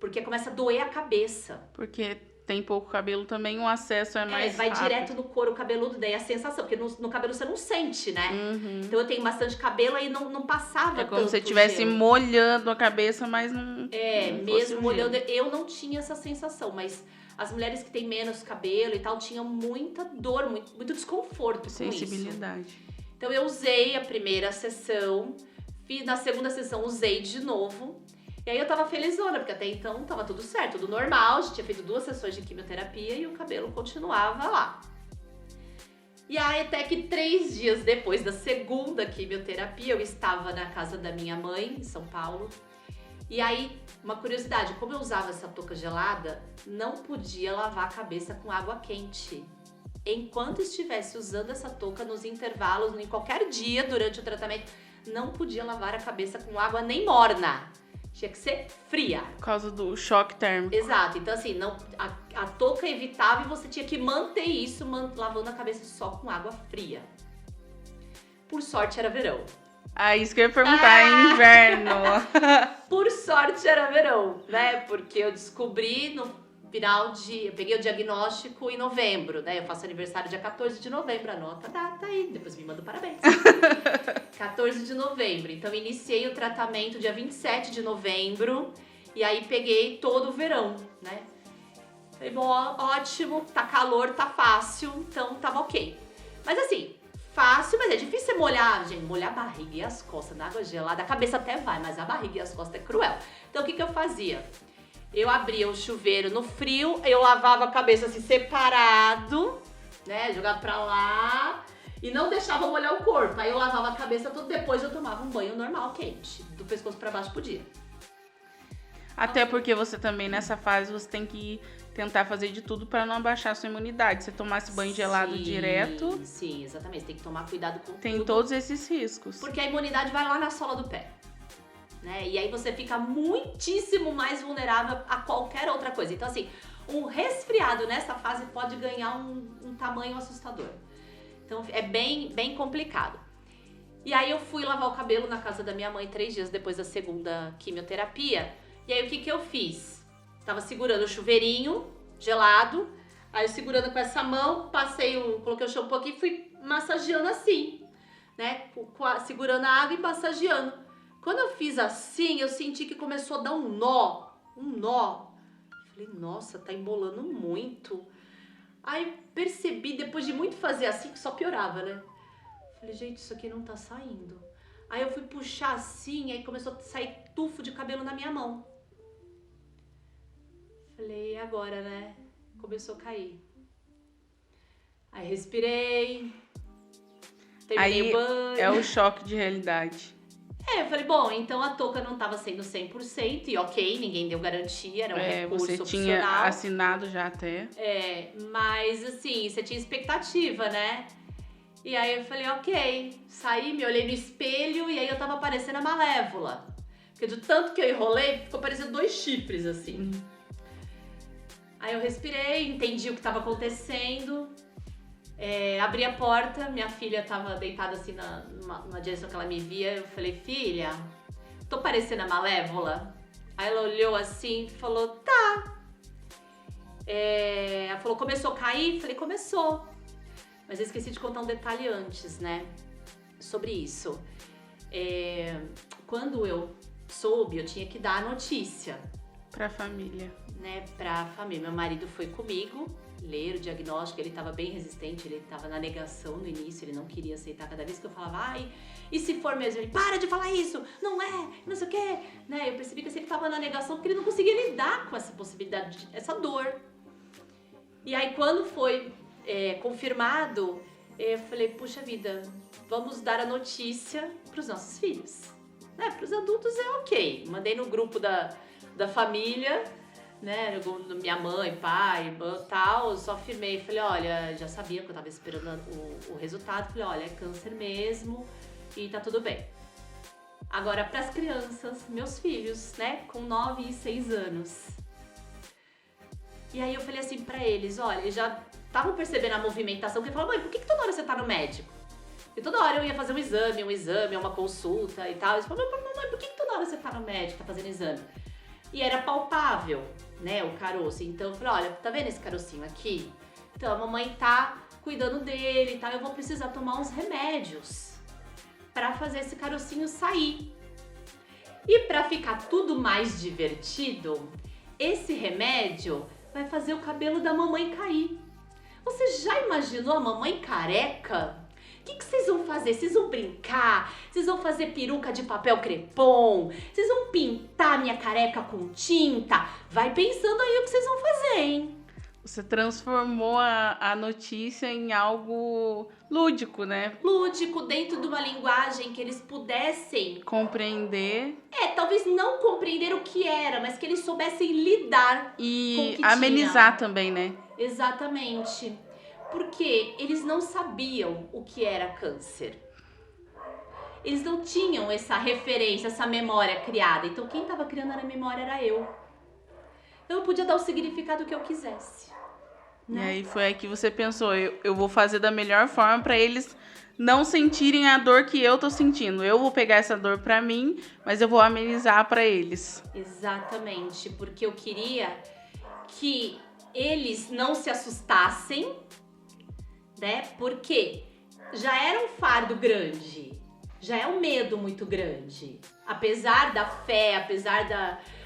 Porque começa a doer a cabeça. Porque tem pouco cabelo também, o acesso é mais vai rápido. direto no couro cabeludo, daí a sensação, porque no cabelo você não sente, né? Uhum. Então eu tenho bastante cabelo, aí não passava tanto. É como se você estivesse molhando a cabeça, mas não... não mesmo molhando, eu não tinha essa sensação, mas as mulheres que têm menos cabelo e tal, tinham muita dor, muito desconforto com isso. Sensibilidade. Então eu usei a primeira sessão, na segunda sessão usei de novo. E aí eu tava felizona, porque até então tava tudo certo, tudo normal, a gente tinha feito 2 sessões de quimioterapia e o cabelo continuava lá. E aí até que 3 dias depois da segunda quimioterapia, eu estava na casa da minha mãe, em São Paulo. E aí, uma curiosidade, como eu usava essa touca gelada, não podia lavar a cabeça com água quente. Enquanto estivesse usando essa touca nos intervalos, em qualquer dia durante o tratamento, não podia lavar a cabeça com água nem morna. Tinha que ser fria. Por causa do choque térmico. Exato. Então, assim, a touca evitava e você tinha que manter isso lavando a cabeça só com água fria. Por sorte, era verão. Ah, isso que eu ia perguntar, é inverno. Por sorte, era verão, né? Porque eu descobri no final eu peguei o diagnóstico em novembro, né? Eu faço aniversário dia 14 de novembro, anota a data aí, depois me manda parabéns. 14 de novembro, então iniciei o tratamento dia 27 de novembro e aí peguei todo o verão, né? Falei, bom, ótimo, tá calor, tá fácil, então tava ok. Mas assim, fácil, mas é difícil você molhar, gente, molhar a barriga e as costas na água gelada. A cabeça até vai, mas a barriga e as costas é cruel. Então o que eu fazia? Eu abria o chuveiro no frio, eu lavava a cabeça assim separado, né, jogava pra lá e não deixava molhar o corpo. Aí eu lavava a cabeça toda, depois eu tomava um banho normal, quente, do pescoço pra baixo por dia. Até porque você também, nessa fase, você tem que tentar fazer de tudo para não abaixar a sua imunidade. Se tomar esse banho gelado direto... Sim, exatamente. Você tem que tomar cuidado com tem tudo. todos esses riscos. Porque a imunidade vai lá na sola do pé. Né? E aí você fica muitíssimo mais vulnerável a qualquer outra coisa. Então, assim, um resfriado nessa fase pode ganhar um tamanho assustador. Então, é bem complicado. E aí eu fui lavar o cabelo na casa da minha mãe 3 dias depois da segunda quimioterapia. E aí o que eu fiz? Tava segurando o chuveirinho gelado, aí eu segurando com essa mão, coloquei o shampoo aqui e fui massageando assim, né? Segurando a água e massageando. Quando eu fiz assim, eu senti que começou a dar um nó. Falei, nossa, tá embolando muito. Aí percebi, depois de muito fazer assim, que só piorava, né? Falei, gente, isso aqui não tá saindo. Aí eu fui puxar assim, aí começou a sair tufo de cabelo na minha mão. Falei, agora, né? Começou a cair. Aí respirei. Terminei o banho. É o choque de realidade. Eu falei, bom, então a touca não tava sendo 100% e ok, ninguém deu garantia, era um recurso você opcional. Tinha assinado já até. Mas assim, você tinha expectativa, né? E aí eu falei, ok, saí, me olhei no espelho e aí eu tava parecendo a Malévola. Porque do tanto que eu enrolei, ficou parecendo 2 chifres, assim. Aí eu respirei, entendi o que estava acontecendo, abri a porta, minha filha estava deitada assim numa direção que ela me via, eu falei, filha, tô parecendo a Malévola? Aí ela olhou assim e falou, tá. Ela falou, começou a cair? Falei, começou. Mas eu esqueci de contar um detalhe antes, né, sobre isso. Quando eu soube, eu tinha que dar a notícia. Pra família. Né, pra família. Meu marido foi comigo ler o diagnóstico, ele estava bem resistente, ele estava na negação no início, ele não queria aceitar. Cada vez que eu falava, ai, e se for mesmo? Ele, para de falar isso, não é, não sei o quê. Né, eu percebi que ele estava na negação porque ele não conseguia lidar com essa possibilidade, essa dor. E aí quando foi confirmado, eu falei, puxa vida, vamos dar a notícia pros nossos filhos. Né, pros adultos é ok. Mandei no grupo da família, né, minha mãe, pai, irmã, tal, só afirmei, falei, olha, já sabia que eu tava esperando o resultado, falei, olha, é câncer mesmo e tá tudo bem. Agora, pras crianças, meus filhos, né, com 9 e 6 anos. E aí eu falei assim pra eles, olha, eles já estavam percebendo a movimentação, porque falaram, mãe, por que toda hora você tá no médico? E toda hora eu ia fazer um exame, uma consulta e tal. Eles falaram, mãe, por que toda hora você tá no médico, tá fazendo exame? E era palpável, né, o caroço. Então eu falei, olha, tá vendo esse carocinho aqui? Então a mamãe tá cuidando dele e tal, eu vou precisar tomar uns remédios pra fazer esse carocinho sair. E pra ficar tudo mais divertido, esse remédio vai fazer o cabelo da mamãe cair. Você já imaginou a mamãe careca? O que vocês vão fazer? Vocês vão brincar? Vocês vão fazer peruca de papel crepom? Vocês vão pintar minha careca com tinta? Vai pensando aí o que vocês vão fazer, hein? Você transformou a notícia em algo lúdico, né? Lúdico, dentro de uma linguagem que eles pudessem compreender. Talvez não compreender o que era, mas que eles soubessem lidar e com o que amenizar tinha. Também, né? Exatamente. Porque eles não sabiam o que era câncer. Eles não tinham essa referência, essa memória criada. Então quem estava criando a memória era eu. Então eu podia dar o significado que eu quisesse. Né? E aí foi aí que você pensou, eu vou fazer da melhor forma para eles não sentirem a dor que eu tô sentindo. Eu vou pegar essa dor para mim, mas eu vou amenizar para eles. Exatamente, porque eu queria que eles não se assustassem, né? Porque já era um fardo grande, já é um medo muito grande. Apesar da fé, apesar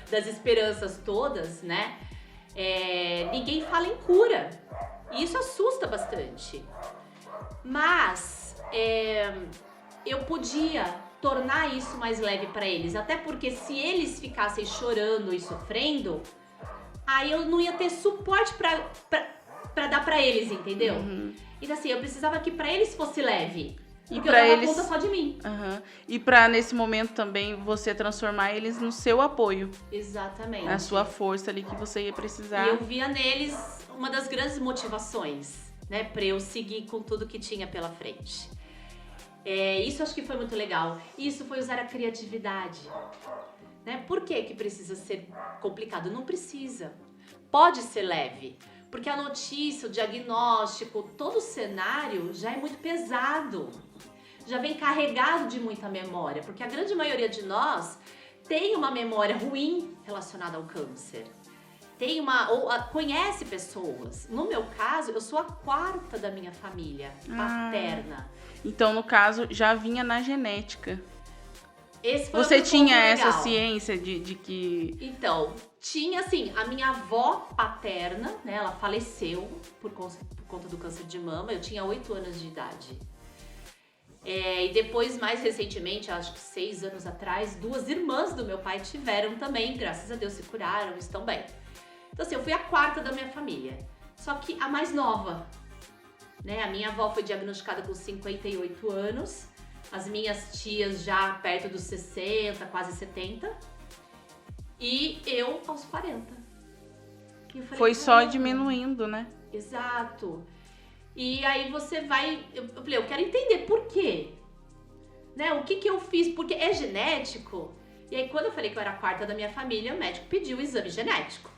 das esperanças todas, né? Ninguém fala em cura. E isso assusta bastante. Mas eu podia tornar isso mais leve pra eles. Até porque se eles ficassem chorando e sofrendo, aí eu não ia ter suporte pra dar pra eles, entendeu? Então assim, eu precisava que pra eles fosse leve. E porque pra eu dava eles... conta só de mim. E pra, nesse momento também, você transformar eles no seu apoio. Exatamente. Na sua força ali que você ia precisar. E eu via neles uma das grandes motivações, né? Pra eu seguir com tudo que tinha pela frente. Isso acho que foi muito legal. Isso foi usar a criatividade. Né? Por que precisa ser complicado? Não precisa. Pode ser leve. Porque a notícia, o diagnóstico, todo o cenário já é muito pesado. Já vem carregado de muita memória. Porque a grande maioria de nós tem uma memória ruim relacionada ao câncer. Conhece pessoas. No meu caso, eu sou a 4ª da minha família paterna. Então, no caso, já vinha na genética. Esse foi Você outro tinha ponto essa legal. ciência de que... Então, tinha assim, a minha avó paterna, né? Ela faleceu por conta do câncer de mama. Eu tinha 8 anos de idade. E depois, mais recentemente, acho que 6 anos atrás, 2 irmãs do meu pai tiveram também. Graças a Deus se curaram, estão bem. Então assim, eu fui a 4ª da minha família. Só que a mais nova. Né? A minha avó foi diagnosticada com 58 anos. As minhas tias já perto dos 60, quase 70. E eu aos 40. E eu falei, Foi só diminuindo, né? Exato. E aí você vai... Eu falei, eu quero entender por quê. Né? O que eu fiz? Porque é genético. E aí quando eu falei que eu era a 4ª da minha família, o médico pediu o exame genético.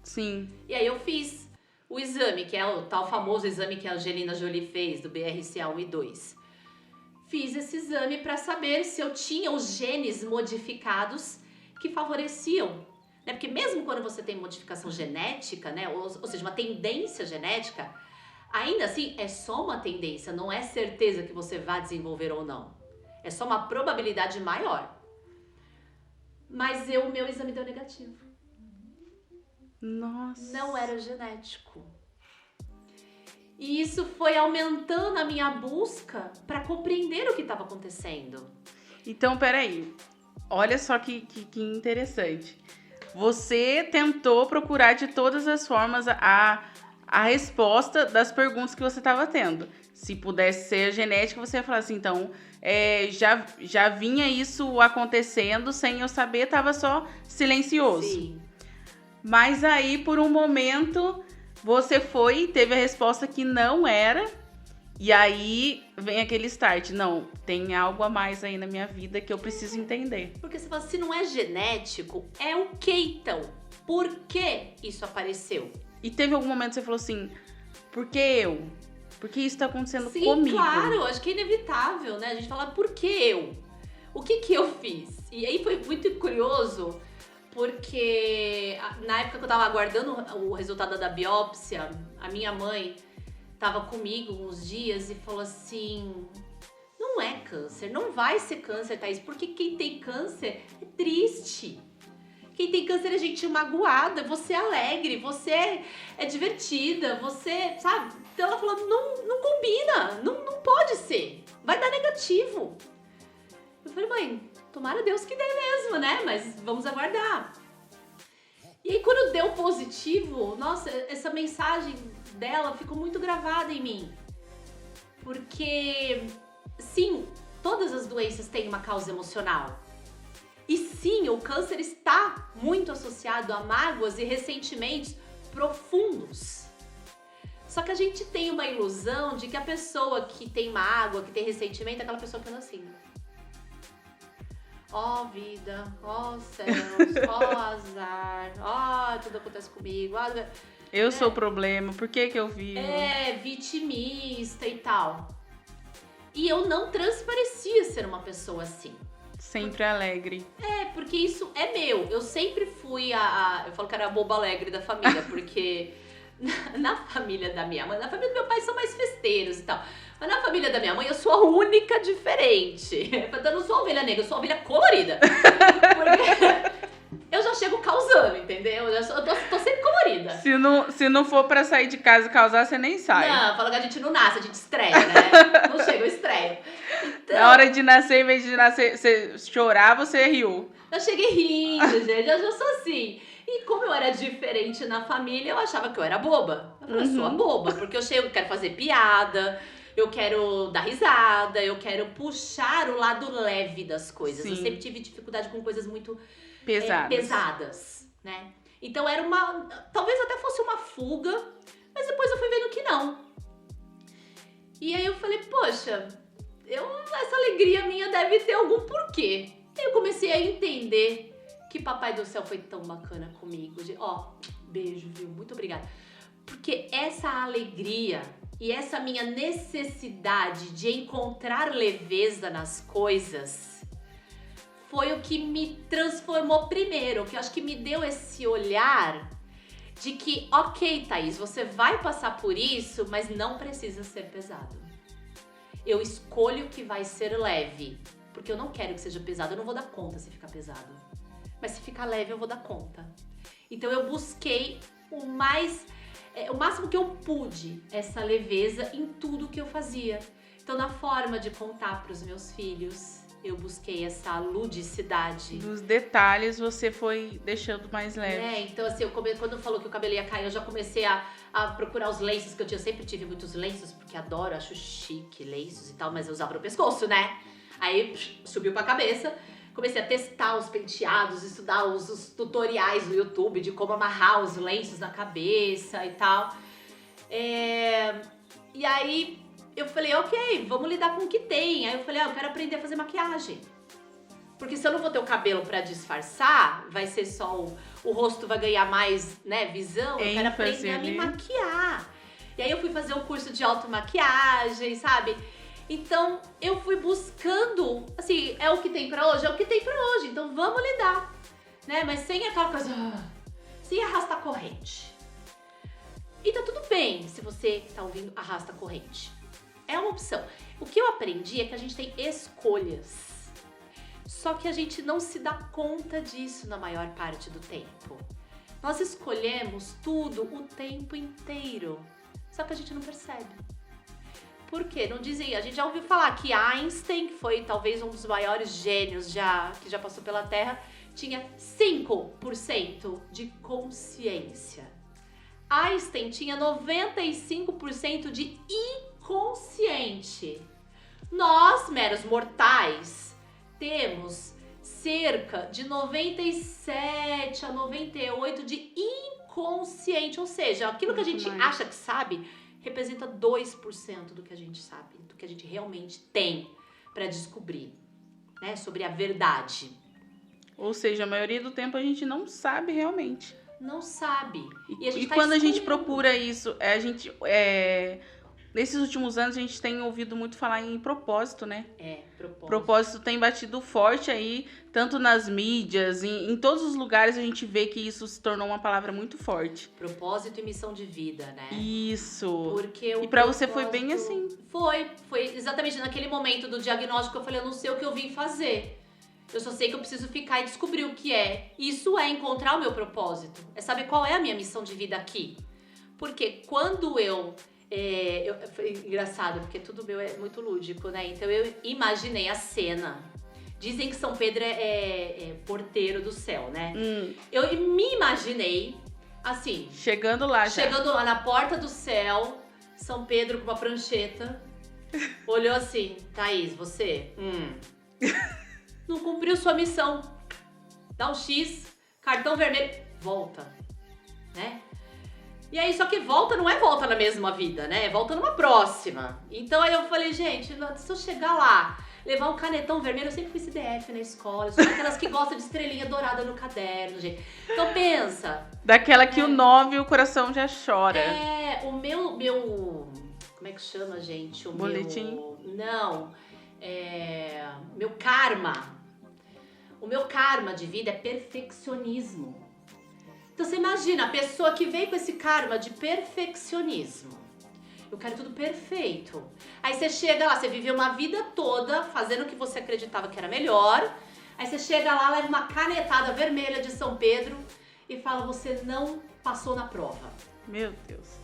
Sim. E aí eu fiz o exame, que é o tal famoso exame que a Angelina Jolie fez, do BRCA1 e 2. Fiz esse exame para saber se eu tinha os genes modificados que favoreciam. Né? Porque mesmo quando você tem modificação genética, né? ou seja, uma tendência genética, ainda assim é só uma tendência, não é certeza que você vai desenvolver ou não. É só uma probabilidade maior. Mas o meu exame deu negativo. Nossa. Não era genético. E isso foi aumentando a minha busca para compreender o que estava acontecendo. Então, peraí. Olha só que interessante. Você tentou procurar de todas as formas a resposta das perguntas que você estava tendo. Se pudesse ser genética, você ia falar assim, então, já vinha isso acontecendo sem eu saber, estava só silencioso. Sim. Mas aí, por um momento, você foi e teve a resposta que não era. E aí vem aquele start. Não, tem algo a mais aí na minha vida que eu preciso entender. Porque você fala, se não é genético, é o que então? Por que isso apareceu? E teve algum momento que você falou assim, por que eu? Por que isso tá acontecendo Sim, comigo? claro, acho que é inevitável, né? A gente fala, por que eu? O que eu fiz? E aí foi muito curioso, porque na época que eu tava aguardando o resultado da biópsia, a minha mãe tava comigo uns dias e falou assim, não é câncer, não vai ser câncer, Thaís, porque quem tem câncer é triste. Quem tem câncer é gente magoada, você é alegre, você é divertida, você, sabe? Então ela falou, não combina, não pode ser, vai dar negativo. Eu falei, mãe, tomara Deus que dê mesmo, né? Mas vamos aguardar. E aí quando deu positivo, nossa, essa mensagem dela ficou muito gravada em mim. Porque, sim, todas as doenças têm uma causa emocional. E sim, o câncer está muito associado a mágoas e ressentimentos profundos. Só que a gente tem uma ilusão de que a pessoa que tem mágoa, que tem ressentimento, é aquela pessoa que anda assim. Ó vida, ó céus, ó azar, ó tudo acontece comigo. Ó... Eu sou o problema, por que eu vivo? Vitimista e tal. E eu não transparecia ser uma pessoa assim. Sempre alegre. Porque isso é meu. Eu sempre fui eu falo que era a boba alegre da família, porque na família da minha mãe, na família do meu pai são mais festeiros e tal. Mas na família da minha mãe eu sou a única diferente. Eu não sou a ovelha negra, eu sou a ovelha colorida. Porque eu já chego causando, entendeu? Eu tô sempre colorida. Se não for pra sair de casa e causar, você nem sai. Não, fala que a gente não nasce, a gente estreia, né? Não chega, eu estreio. Então, Na hora de nascer, em vez de nascer, você chorar, você riu. eu cheguei rindo, gente, eu já sou assim. E como eu era diferente na família, eu achava que eu era boba. Eu falei, eu sou a boba, porque eu chego, quero fazer piada, eu quero dar risada, eu quero puxar o lado leve das coisas. Sim. Eu sempre tive dificuldade com coisas muito Pesadas. né? Então era talvez até fosse uma fuga, mas depois eu fui vendo que não. E aí eu falei, poxa, essa alegria minha deve ter algum porquê. E eu comecei a entender que Papai do Céu foi tão bacana comigo. Beijo, viu? Muito obrigada. Porque essa alegria e essa minha necessidade de encontrar leveza nas coisas foi o que me transformou primeiro, que eu acho que me deu esse olhar de que, ok, Thaís, você vai passar por isso, mas não precisa ser pesado. Eu escolho que vai ser leve, porque eu não quero que seja pesado, eu não vou dar conta se ficar pesado. Mas se ficar leve, eu vou dar conta. Então eu busquei o máximo que eu pude, essa leveza em tudo que eu fazia. Então na forma de contar para os meus filhos, eu busquei essa ludicidade. Dos detalhes você foi deixando mais leve. Então assim, quando falou que o cabelo ia cair, eu já comecei a procurar os lenços que eu tinha. Eu sempre tive muitos lenços, porque adoro, acho chique lenços e tal, mas eu usava no pescoço, né? Aí subiu pra cabeça. Comecei a testar os penteados, estudar os tutoriais no YouTube de como amarrar os lenços na cabeça e tal. E aí eu falei, ok, vamos lidar com o que tem. Aí eu falei, eu quero aprender a fazer maquiagem. Porque se eu não vou ter o cabelo pra disfarçar, vai ser só o rosto vai ganhar mais, né, visão. Eu quero aprender a me maquiar. E aí eu fui fazer um curso de automaquiagem, sabe? Então, eu fui buscando, assim, é o que tem pra hoje? É o que tem pra hoje, então vamos lidar, né? Mas sem aquela coisa, sem arrastar corrente. E tá tudo bem se você tá ouvindo arrasta corrente. É uma opção. O que eu aprendi é que a gente tem escolhas. Só que a gente não se dá conta disso na maior parte do tempo. Nós escolhemos tudo o tempo inteiro, só que a gente não percebe. Por quê? Não dizem, a gente já ouviu falar que Einstein, que foi talvez um dos maiores gênios que já passou pela Terra, tinha 5% de consciência. Einstein tinha 95% de inconsciente. Nós, meros mortais, temos cerca de 97 a 98% de inconsciente, ou seja, aquilo que a gente acha que sabe representa 2% do que a gente sabe, do que a gente realmente tem para descobrir, né, sobre a verdade. Ou seja, a maioria do tempo a gente não sabe realmente. Não sabe. E quando a gente procura isso, nesses últimos anos a gente tem ouvido muito falar em propósito, né? Propósito. Propósito tem batido forte aí, tanto nas mídias, em todos os lugares a gente vê que isso se tornou uma palavra muito forte. Propósito e missão de vida, né? Isso. Porque e pra você foi bem assim. Foi exatamente naquele momento do diagnóstico que eu falei, eu não sei o que eu vim fazer. Eu só sei que eu preciso ficar e descobrir o que é. Isso é encontrar o meu propósito. É saber qual é a minha missão de vida aqui. Porque quando foi engraçado, porque tudo meu é muito lúdico, né? Então eu imaginei a cena. Dizem que São Pedro é porteiro do céu, né? Eu me imaginei, assim... Chegando lá na porta do céu, São Pedro com uma prancheta, olhou assim, Thaís, você... não cumpriu sua missão. Dá um X, cartão vermelho, volta, né? E aí, só que volta não é volta na mesma vida, né? É volta numa próxima. Então aí eu falei, gente, se eu chegar lá, levar um canetão vermelho, eu sempre fui CDF na escola, eu sou daquelas que gostam de estrelinha dourada no caderno, gente. Então pensa. Daquela que o 9 o coração já chora. O meu como é que chama, gente? Boletim? Meu karma. O meu karma de vida é perfeccionismo. Então você imagina a pessoa que veio com esse karma de perfeccionismo. Eu quero tudo perfeito. Aí você chega lá, você viveu uma vida toda fazendo o que você acreditava que era melhor. Aí você chega lá, leva uma canetada vermelha de São Pedro e fala, você não passou na prova. Meu Deus.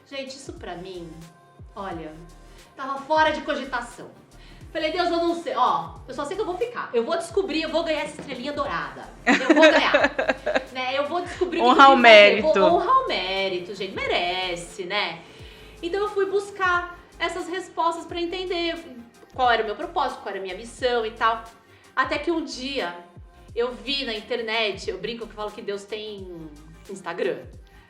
Gente, isso pra mim, olha, tava fora de cogitação. Falei, Deus, eu não sei, ó, eu só sei que eu vou ficar. Eu vou descobrir, eu vou ganhar essa estrelinha dourada. Eu vou ganhar. Né? Eu vou descobrir honrar o mérito. Vou honrar o mérito, gente, merece, né? Então eu fui buscar essas respostas pra entender qual era o meu propósito, qual era a minha missão e tal. Até que um dia eu vi na internet, eu brinco que eu falo que Deus tem Instagram,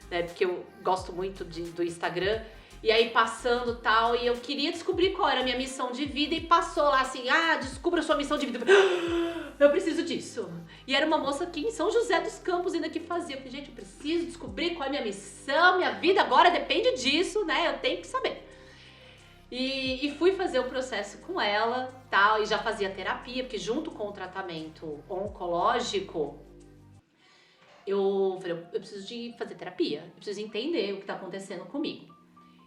né? Porque eu gosto muito do Instagram. E aí passando tal, e eu queria descobrir qual era a minha missão de vida e passou lá assim, descubra a sua missão de vida. Eu preciso disso. E era uma moça aqui em São José dos Campos ainda que fazia. Eu falei, gente, eu preciso descobrir qual é a minha missão, minha vida agora depende disso, né? Eu tenho que saber. E fui fazer o processo com ela, tal, e já fazia terapia, porque junto com o tratamento oncológico, eu falei, eu preciso de fazer terapia, eu preciso entender o que tá acontecendo comigo.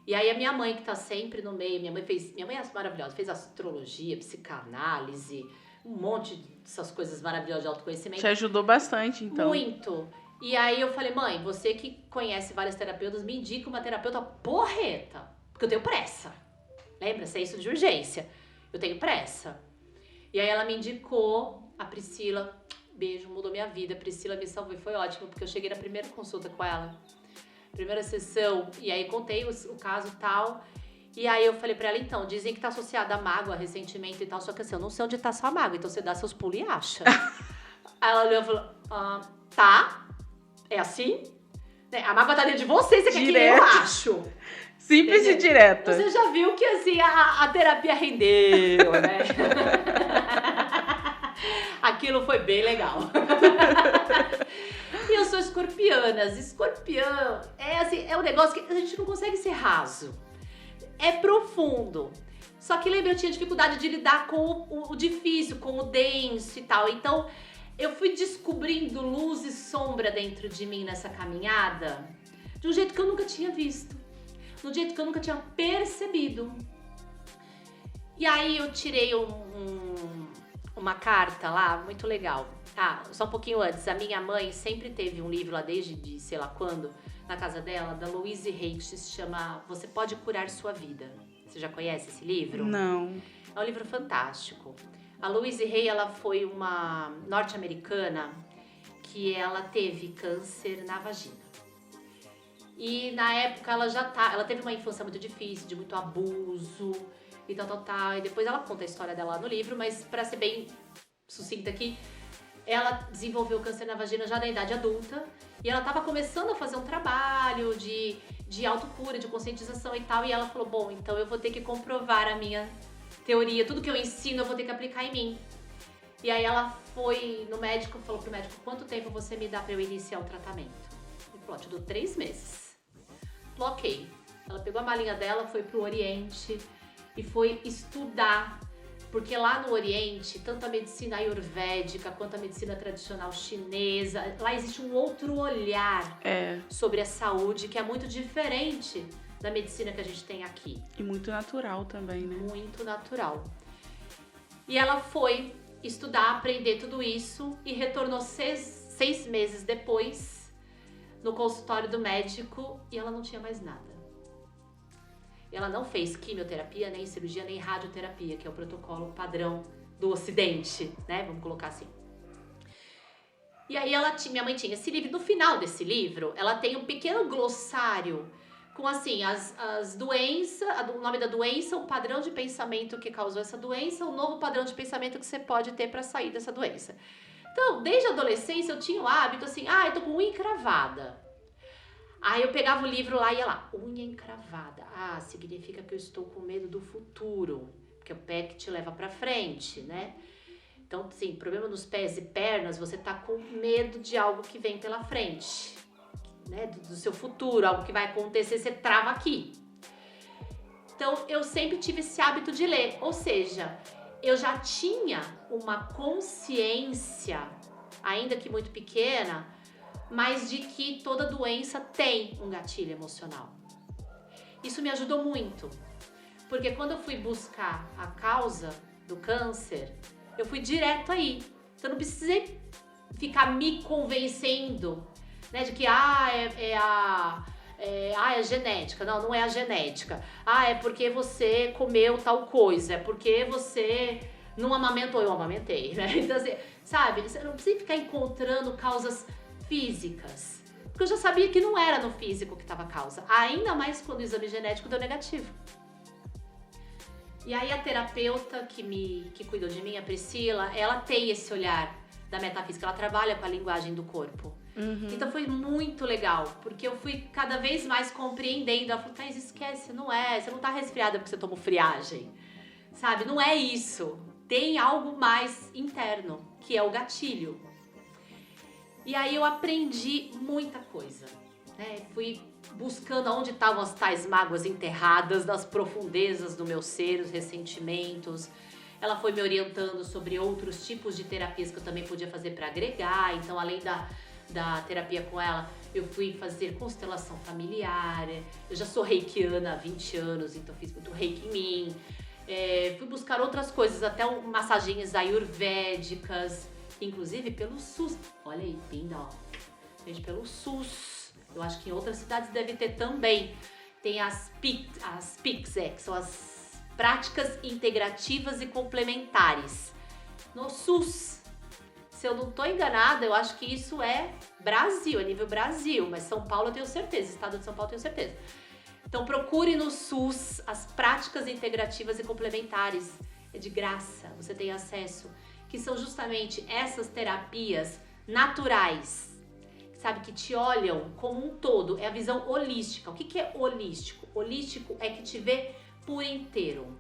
E aí a minha mãe, que tá sempre no meio, minha mãe é maravilhosa, fez astrologia, psicanálise, um monte dessas coisas maravilhosas de autoconhecimento. Te ajudou bastante, então. Muito. E aí eu falei, mãe, você que conhece vários terapeutas, me indica uma terapeuta porreta, porque eu tenho pressa. Lembra? Isso é isso de urgência. Eu tenho pressa. E aí ela me indicou a Priscila. Beijo, mudou minha vida. A Priscila me salvou e foi ótimo, porque eu cheguei na primeira consulta com ela. Primeira sessão, e aí contei o caso e tal, e aí eu falei pra ela, então, dizem que tá associada a mágoa, ressentimento e tal, só que assim, eu não sei onde tá sua mágoa, então você dá seus pulos e acha. Aí ela olhou e falou, tá, é assim? A mágoa tá dentro de você, você quer que eu acho. Simples e direta. Você já viu que assim, a terapia rendeu, né? Aquilo foi bem legal. E eu sou escorpianas. Escorpião é um negócio que a gente não consegue ser raso. É profundo. Só que lembra, eu tinha dificuldade de lidar com o difícil, com o denso e tal. Então, eu fui descobrindo luz e sombra dentro de mim nessa caminhada de um jeito que eu nunca tinha visto. De um jeito que eu nunca tinha percebido. E aí eu tirei uma carta lá, muito legal. Só um pouquinho antes, a minha mãe sempre teve um livro lá desde de sei lá quando, na casa dela, da Louise Hay, que se chama Você Pode Curar Sua Vida. Você já conhece esse livro? Não. É um livro fantástico. A Louise Hay, ela foi uma norte-americana que ela teve câncer na vagina. E na época ela teve uma infância muito difícil, de muito abuso e tal. E depois ela conta a história dela lá no livro, mas pra ser bem sucinta aqui, ela desenvolveu câncer na vagina já na idade adulta e ela estava começando a fazer um trabalho de autocura, de conscientização e tal, e ela falou, bom, então eu vou ter que comprovar a minha teoria, tudo que eu ensino eu vou ter que aplicar em mim. E aí ela foi no médico, falou pro médico, quanto tempo você me dá para eu iniciar o tratamento? Ele falou, te dou 3 meses. Falou, ok. Ela pegou a malinha dela, foi pro Oriente e foi estudar. Porque lá no Oriente, tanto a medicina ayurvédica quanto a medicina tradicional chinesa, lá existe um outro olhar sobre a saúde que é muito diferente da medicina que a gente tem aqui. E muito natural também, né? Muito natural. E ela foi estudar, aprender tudo isso e retornou 6 meses depois no consultório do médico e ela não tinha mais nada. Ela não fez quimioterapia, nem cirurgia, nem radioterapia, que é o protocolo padrão do Ocidente, né? Vamos colocar assim. E aí minha mãe tinha esse livro. No final desse livro, ela tem um pequeno glossário com assim, as doenças, o nome da doença, o padrão de pensamento que causou essa doença, o novo padrão de pensamento que você pode ter para sair dessa doença. Então, desde a adolescência eu tinha o hábito assim, eu tô com unha encravada. Aí eu pegava o livro lá e ia lá, unha encravada. Significa que eu estou com medo do futuro, porque é o pé que te leva pra frente, né? Então, sim, problema nos pés e pernas, você tá com medo de algo que vem pela frente, né? Do seu futuro, algo que vai acontecer, você trava aqui. Então, eu sempre tive esse hábito de ler, ou seja, eu já tinha uma consciência, ainda que muito pequena, mas de que toda doença tem um gatilho emocional. Isso me ajudou muito, porque quando eu fui buscar a causa do câncer, eu fui direto aí. Então não precisei ficar me convencendo, né, de que é genética. Não, não é a genética. É porque você comeu tal coisa, é porque você não amamentou, eu amamentei, né? Então assim, sabe, você não precisa ficar encontrando causas físicas, porque eu já sabia que não era no físico que estava a causa, ainda mais quando o exame genético deu negativo. E aí a terapeuta que cuidou de mim, a Priscila, ela tem esse olhar da metafísica, ela trabalha com a linguagem do corpo. Então foi muito legal, porque eu fui cada vez mais compreendendo. Ela falou, Thaís, esquece, não é, você não tá resfriada porque você tomou friagem, sabe? Não é isso, tem algo mais interno, que é o gatilho. E aí eu aprendi muita coisa, né? Fui buscando onde estavam as tais mágoas enterradas, nas profundezas do meu ser, os ressentimentos. Ela foi me orientando sobre outros tipos de terapias que eu também podia fazer para agregar. Então, além da terapia com ela, eu fui fazer constelação familiar. Eu já sou reikiana há 20 anos, então fiz muito reiki em mim. Fui buscar outras coisas, até massagens ayurvédicas, inclusive pelo SUS. Olha aí, linda, ó. Gente, pelo SUS. Eu acho que em outras cidades deve ter também. Tem as PICs, que são as práticas integrativas e complementares. No SUS, se eu não estou enganada, eu acho que isso é Brasil, é nível Brasil, mas São Paulo eu tenho certeza, estado de São Paulo eu tenho certeza. Então procure no SUS as práticas integrativas e complementares, é de graça, você tem acesso, que são justamente essas terapias naturais, sabe, que te olham como um todo, é a visão holística. O que é holístico? Holístico é que te vê por inteiro.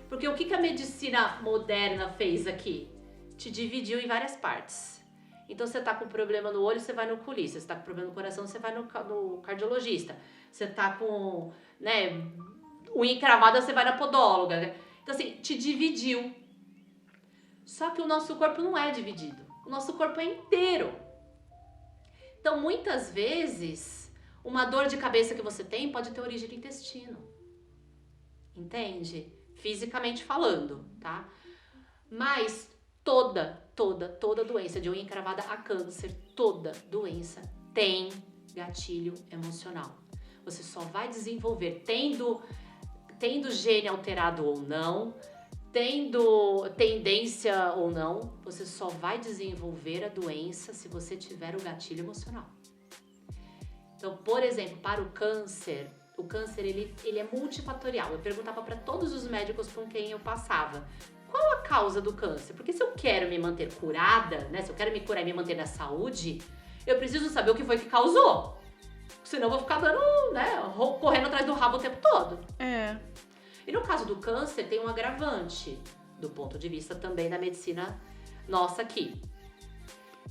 Porque o que a medicina moderna fez aqui? Te dividiu em várias partes. Então você tá com problema no olho, você vai no oculista. Você tá com problema no coração, você vai no cardiologista. Você tá com, né, unha encravada, você vai na podóloga. Então assim, te dividiu. Só que o nosso corpo não é dividido. O nosso corpo é inteiro. Então muitas vezes, uma dor de cabeça que você tem pode ter origem do intestino. Entende? Fisicamente falando, tá? Mas toda doença, de unha encravada a câncer, toda doença tem gatilho emocional. Você só vai desenvolver, tendo gene alterado ou não, tendo tendência ou não, você só vai desenvolver a doença se você tiver o gatilho emocional. Então, por exemplo, para o câncer ele é multifatorial. Eu perguntava para todos os médicos com quem eu passava, qual a causa do câncer? Porque se eu quero me manter curada, né, se eu quero me curar e me manter na saúde, eu preciso saber o que foi que causou. Senão eu vou ficar dando, né, correndo atrás do rabo o tempo todo. E no caso do câncer, tem um agravante, do ponto de vista também da medicina nossa aqui.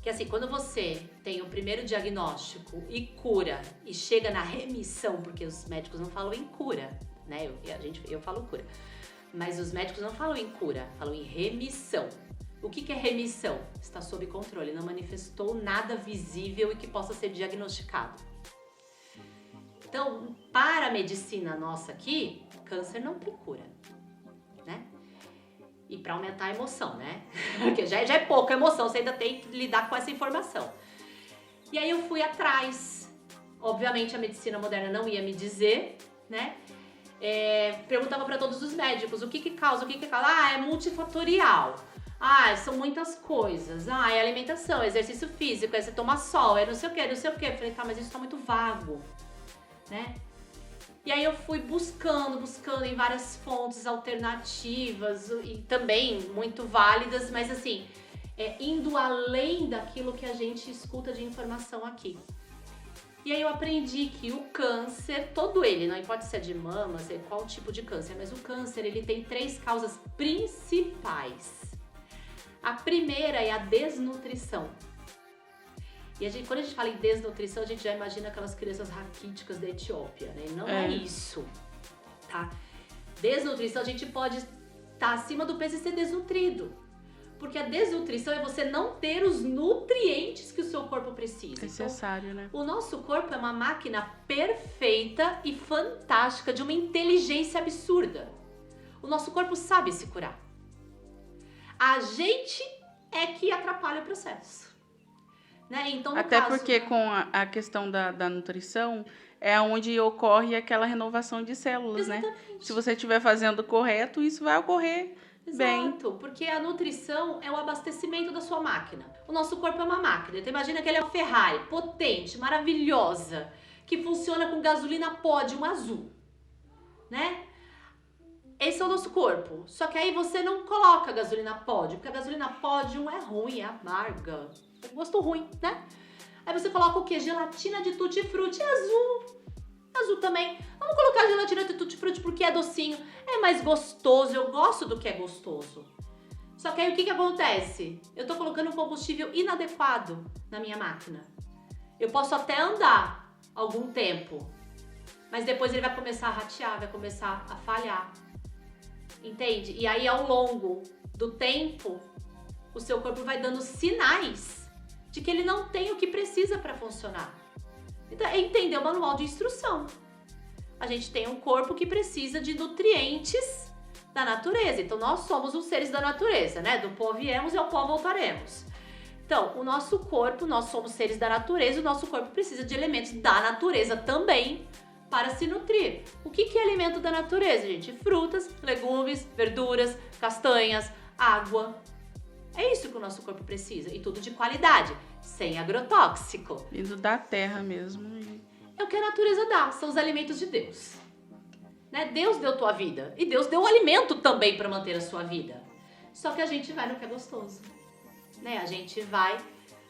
Que assim, quando você tem o primeiro diagnóstico e cura, e chega na remissão, porque os médicos não falam em cura, né? Eu falo cura. Mas os médicos não falam em cura, falam em remissão. O que é remissão? Está sob controle, não manifestou nada visível e que possa ser diagnosticado. Então, para a medicina nossa aqui, câncer não tem cura, né? E para aumentar a emoção, né? Porque já é pouca emoção, você ainda tem que lidar com essa informação. E aí eu fui atrás. Obviamente a medicina moderna não ia me dizer, né? Perguntava para todos os médicos o que causa. É multifatorial. São muitas coisas. É alimentação, é exercício físico, é você tomar sol, é não sei o que. Eu falei, tá, mas isso tá muito vago, né? E aí eu fui buscando em várias fontes alternativas e também muito válidas, mas assim, indo além daquilo que a gente escuta de informação aqui. E aí eu aprendi que o câncer, todo ele, não importa se é de mama, se é qual tipo de câncer, mas o câncer ele tem 3 causas principais. A primeira é a desnutrição. E quando a gente fala em desnutrição, a gente já imagina aquelas crianças raquíticas da Etiópia, né? Não é isso, tá? Desnutrição, a gente pode estar acima do peso e ser desnutrido. Porque a desnutrição é você não ter os nutrientes que o seu corpo precisa. Necessário, né? O nosso corpo é uma máquina perfeita e fantástica, de uma inteligência absurda. O nosso corpo sabe se curar. A gente é que atrapalha o processo. Né? Então, no Até caso, porque com a questão da nutrição é onde ocorre aquela renovação de células, né? exatamente. Se você estiver fazendo correto, isso vai ocorrer bem. Exato, porque a nutrição é o abastecimento da sua máquina. O nosso corpo é uma máquina. Então imagina que ele é uma Ferrari potente, maravilhosa, que funciona com gasolina Podium azul, né? Esse é o nosso corpo. Só que aí você não coloca gasolina Podium, porque a gasolina Podium é ruim, é amarga, tem gosto ruim, né? Aí você coloca o quê? Gelatina de tutti-frutti azul. Azul também. Vamos colocar gelatina de tutti-frutti porque é docinho, é mais gostoso, eu gosto do que é gostoso. Só que aí o que acontece? Eu tô colocando um combustível inadequado na minha máquina. Eu posso até andar algum tempo, mas depois ele vai começar a ratear, vai começar a falhar. Entende? E aí ao longo do tempo, o seu corpo vai dando sinais de que ele não tem o que precisa para funcionar. Então, é entender o manual de instrução. A gente tem um corpo que precisa de nutrientes da natureza. Então, nós somos os seres da natureza, né? Do pó viemos e ao pó voltaremos. Então, o nosso corpo, nós somos seres da natureza, o nosso corpo precisa de elementos da natureza também para se nutrir. O que é alimento da natureza, gente? Frutas, legumes, verduras, castanhas, água. É isso que o nosso corpo precisa. E tudo de qualidade, sem agrotóxico. Vindo da terra mesmo. É o que a natureza dá, são os alimentos de Deus. Né? Deus deu tua vida. E Deus deu o alimento também para manter a sua vida. Só que a gente vai no que é gostoso. Né? A gente vai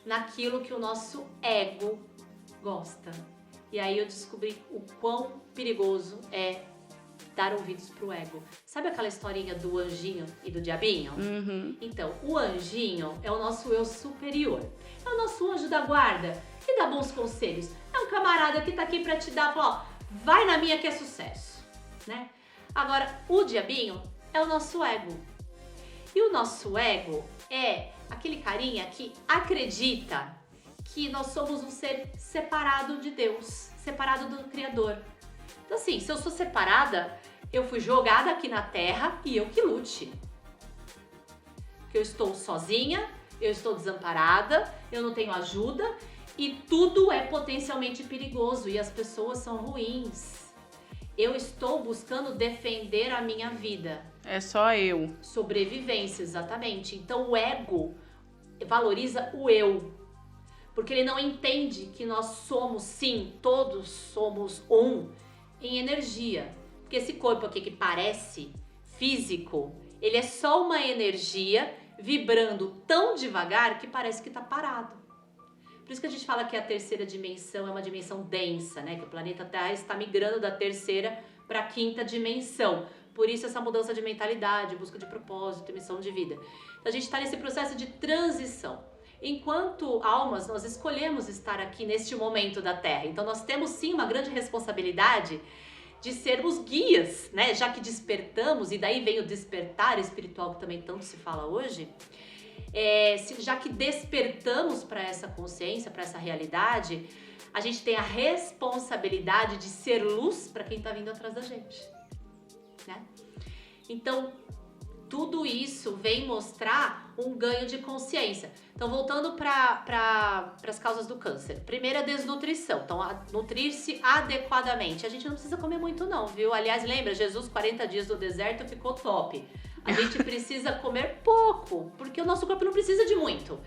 naquilo que o nosso ego gosta. E aí eu descobri o quão perigoso é dar ouvidos pro ego. Sabe aquela historinha do anjinho e do diabinho? Uhum. Então, o anjinho é o nosso eu superior. É o nosso anjo da guarda, que dá bons conselhos. É um camarada que tá aqui pra te dar, ó, vai na minha que é sucesso, né? Agora, o diabinho é o nosso ego. E o nosso ego é aquele carinha que acredita que nós somos um ser separado de Deus, separado do Criador. Então assim, se eu sou separada, eu fui jogada aqui na Terra e eu que lute. Porque eu estou sozinha, eu estou desamparada, eu não tenho ajuda e tudo é potencialmente perigoso e as pessoas são ruins. Eu estou buscando defender a minha vida. É só eu. Sobrevivência, exatamente. Então o ego valoriza o eu. Porque ele não entende que nós somos, sim, todos somos um em energia. Porque esse corpo aqui que parece físico, ele é só uma energia vibrando tão devagar que parece que está parado. Por isso que a gente fala que a terceira dimensão é uma dimensão densa, né? Que o planeta Terra está migrando da terceira para a quinta dimensão. Por isso essa mudança de mentalidade, busca de propósito, missão de vida. Então a gente está nesse processo de transição. Enquanto almas, nós escolhemos estar aqui neste momento da Terra. Então nós temos sim uma grande responsabilidade de sermos guias, né? Já que despertamos, e daí vem o despertar espiritual que também tanto se fala hoje, já que despertamos para essa consciência, para essa realidade, a gente tem a responsabilidade de ser luz para quem está vindo atrás da gente, né? Então, tudo isso vem mostrar um ganho de consciência. Então, voltando para as causas do câncer. Primeiro, a desnutrição. Então, nutrir-se adequadamente. A gente não precisa comer muito não, viu? Aliás, lembra, Jesus 40 dias no deserto ficou top. A gente precisa comer pouco, porque o nosso corpo não precisa de muito.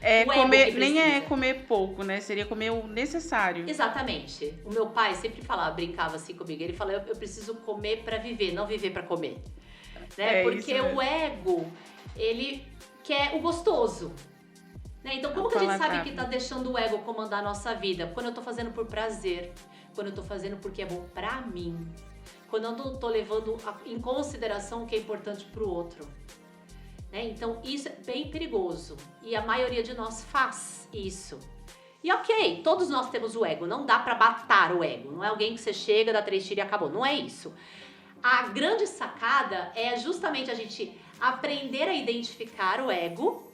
Nem é comer pouco, né? Seria comer o necessário. Exatamente. O meu pai sempre falava, brincava assim comigo. Ele falava, eu preciso comer para viver, não viver para comer. Né? Porque o ego, ele quer o gostoso. Né? Então, como que a gente sabe que tá deixando o ego comandar a nossa vida? Quando eu tô fazendo por prazer, quando eu tô fazendo porque é bom pra mim, quando eu não tô levando em consideração o que é importante pro outro. Né? Então, isso é bem perigoso. E a maioria de nós faz isso. E ok, todos nós temos o ego, não dá pra matar o ego. Não é alguém que você chega, dá 3 tiros e acabou. Não é isso. A grande sacada é justamente a gente aprender a identificar o ego,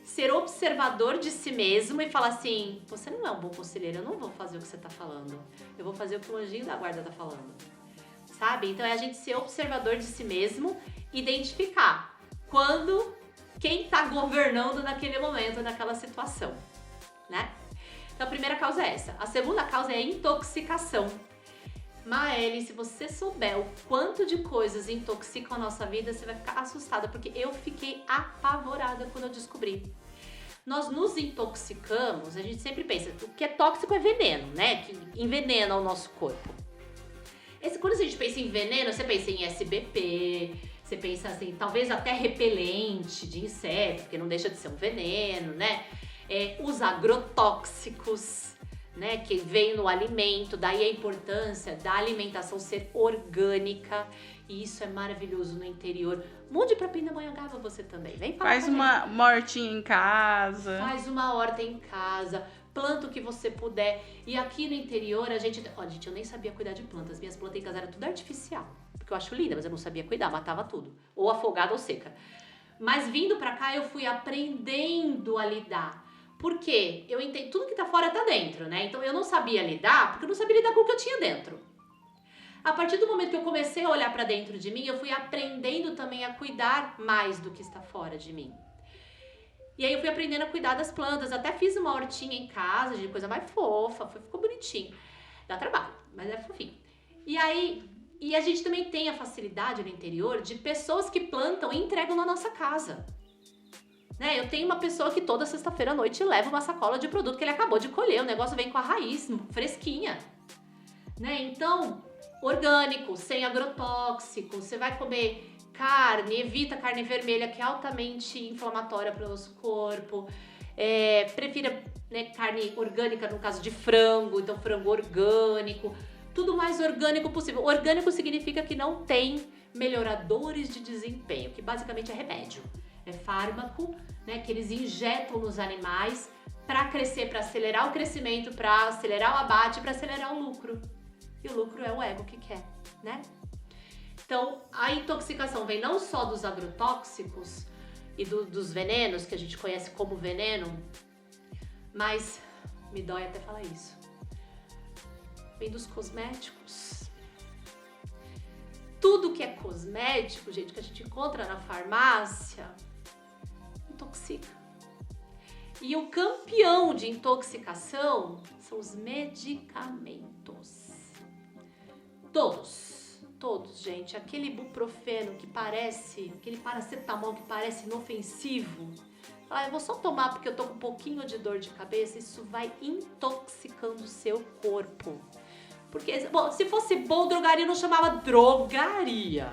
ser observador de si mesmo e falar assim, você não é um bom conselheiro, eu não vou fazer o que você tá falando, eu vou fazer o que o anjinho da guarda tá falando, sabe? Então é a gente ser observador de si mesmo, identificar quando quem tá governando naquele momento, naquela situação, né? Então a primeira causa é essa. A segunda causa é a intoxicação. Maeli, se você souber o quanto de coisas intoxicam a nossa vida, você vai ficar assustada, porque eu fiquei apavorada quando eu descobri. Nós nos intoxicamos, a gente sempre pensa, o que é tóxico é veneno, né? Que envenena o nosso corpo. Quando a gente pensa em veneno, você pensa em SBP, você pensa assim, talvez até repelente de inseto, porque não deixa de ser um veneno, né? Os agrotóxicos, né, que vem no alimento, daí a importância da alimentação ser orgânica, e isso é maravilhoso no interior. Mude pra Pindamonhangaba você também, vem falar. Faz uma hortinha em casa. Faz uma horta em casa, planta o que você puder. E aqui no interior a gente... Ó, gente, eu nem sabia cuidar de plantas, minhas plantas em casa eram tudo artificial, porque eu acho linda, mas eu não sabia cuidar, matava tudo, ou afogada ou seca. Mas vindo pra cá eu fui aprendendo a lidar. Por quê? Eu entendo, tudo que tá fora tá dentro, né? Então eu não sabia lidar, porque eu não sabia lidar com o que eu tinha dentro. A partir do momento que eu comecei a olhar pra dentro de mim, eu fui aprendendo também a cuidar mais do que está fora de mim. E aí eu fui aprendendo a cuidar das plantas, até fiz uma hortinha em casa, de coisa mais fofa, ficou bonitinho. Dá trabalho, mas é fofinho. E a gente também tem a facilidade no interior de pessoas que plantam e entregam na nossa casa. Né? Eu tenho uma pessoa que toda sexta-feira à noite leva uma sacola de produto que ele acabou de colher, o negócio vem com a raiz, fresquinha. Né? Então, orgânico, sem agrotóxico, você vai comer carne, evita carne vermelha, que é altamente inflamatória para o nosso corpo. Prefira, né, carne orgânica, no caso de frango, então frango orgânico, tudo mais orgânico possível. Orgânico significa que não tem melhoradores de desempenho, que basicamente é remédio. É fármaco, né, que eles injetam nos animais para crescer, para acelerar o crescimento, para acelerar o abate, para acelerar o lucro. E o lucro é o ego que quer, né? Então, a intoxicação vem não só dos agrotóxicos e dos venenos, que a gente conhece como veneno, mas me dói até falar isso. Vem dos cosméticos. Tudo que é cosmético, gente, que a gente encontra na farmácia, intoxica. E o campeão de intoxicação são os medicamentos. Todos, gente. Aquele ibuprofeno que parece, aquele paracetamol que parece inofensivo. Eu vou só tomar porque eu tô com um pouquinho de dor de cabeça. Isso vai intoxicando o seu corpo. Porque, bom, se fosse bom, drogaria não chamava drogaria.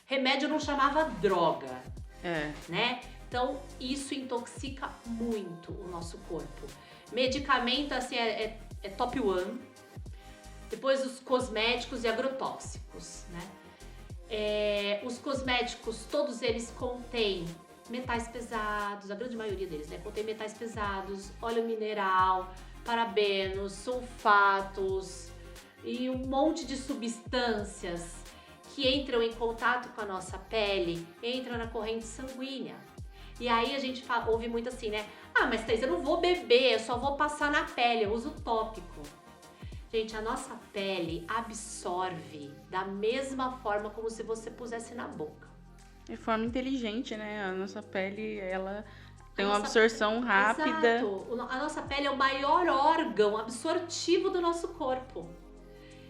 Remédio não chamava droga. Né? Então, isso intoxica muito o nosso corpo. Medicamento, assim, é top one. Depois os cosméticos e agrotóxicos, né? Os cosméticos, todos eles contêm metais pesados, a grande maioria deles, né? Contém metais pesados, óleo mineral, parabenos, sulfatos e um monte de substâncias que entram em contato com a nossa pele, entram na corrente sanguínea. E aí a gente ouve muito assim, né? Mas Thaís, eu não vou beber, eu só vou passar na pele, eu uso tópico. Gente, a nossa pele absorve da mesma forma como se você pusesse na boca. De forma inteligente, né? A nossa pele, ela tem uma absorção rápida. Exato. A nossa pele é o maior órgão absortivo do nosso corpo.